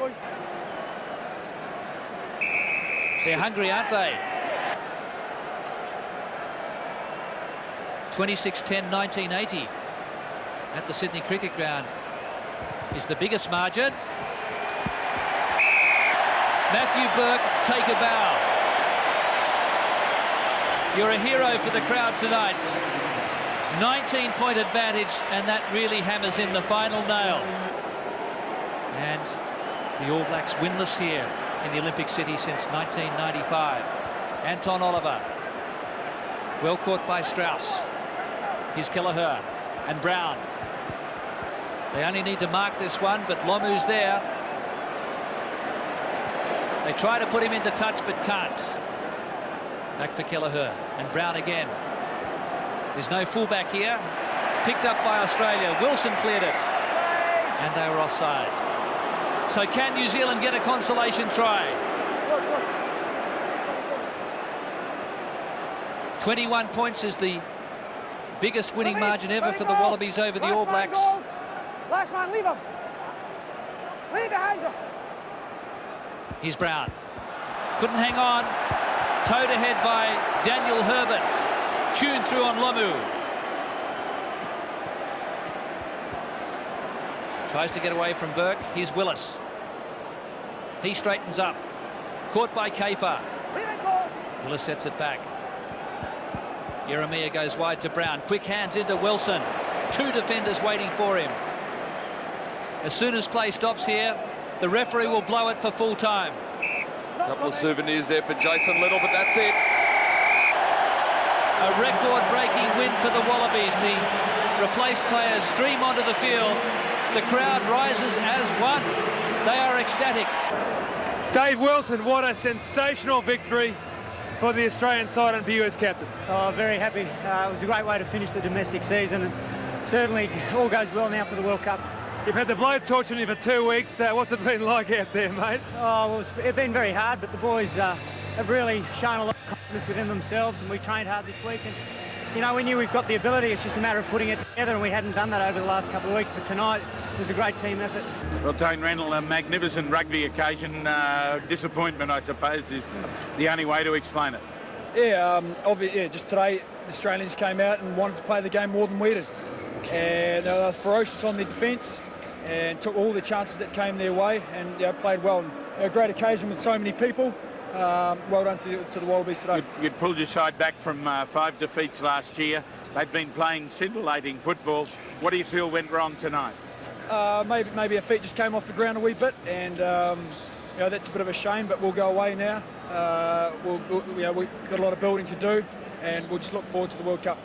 They're hungry, aren't they? 26-10, 1980 at the Sydney Cricket Ground is the biggest margin. Matthew Burke, take a bow. You're a hero for the crowd tonight. 19-point advantage, and that really hammers in the final nail. And the All Blacks winless here in the Olympic City since 1995. Anton Oliver, well caught by Strauss. Here's Kelleher and Brown. They only need to mark this one, but Lomu's there. They try to put him into touch, but can't. Back for Kelleher and Brown again. There's no fullback here. Picked up by Australia. Wilson cleared it. And they were offside. So can New Zealand get a consolation try? 21 points is the biggest winning margin ever for the Wallabies over the All Blacks. Last one, leave him. Leave behind him. Here's Brown. Couldn't hang on. Towed ahead by Daniel Herbert. Tuned through on Lomu. Tries to get away from Burke. Here's Willis. He straightens up. Caught by Kafer. Willis sets it back. Jeremiah goes wide to Brown. Quick hands into Wilson. 2 defenders waiting for him. As soon as play stops here, the referee will blow it for full time. Couple of souvenirs there for Jason Little, but that's it. A record-breaking win for the Wallabies. The replaced players stream onto the field. The crowd rises as one. They are ecstatic. Dave Wilson, what a sensational victory for the Australian side and for you as captain. Oh, very happy. It was a great way to finish the domestic season, and certainly all goes well now for the World Cup. You've had the blowtorch on you for 2 weeks. What's it been like out there, mate? Oh, well, it's been very hard, but the boys have really shown a lot of confidence within themselves, and we trained hard this week. And you know, we knew we've got the ability. It's just a matter of putting it together, and we hadn't done that over the last couple of weeks. But tonight was a great team effort. Well, Tane Randall, a magnificent rugby occasion. Disappointment, I suppose, is the only way to explain it. Yeah, just today the Australians came out and wanted to play the game more than we did. And they were ferocious on the defence and took all the chances that came their way, and played well. And a great occasion with so many people. Well done to the Wallabies today. You'd pulled your side back from 5 defeats last year. They've been playing scintillating football. What do you feel went wrong tonight? Maybe our feet just came off the ground a wee bit, and you know, that's a bit of a shame, but we'll go away now. We've got a lot of building to do, and we'll just look forward to the World Cup.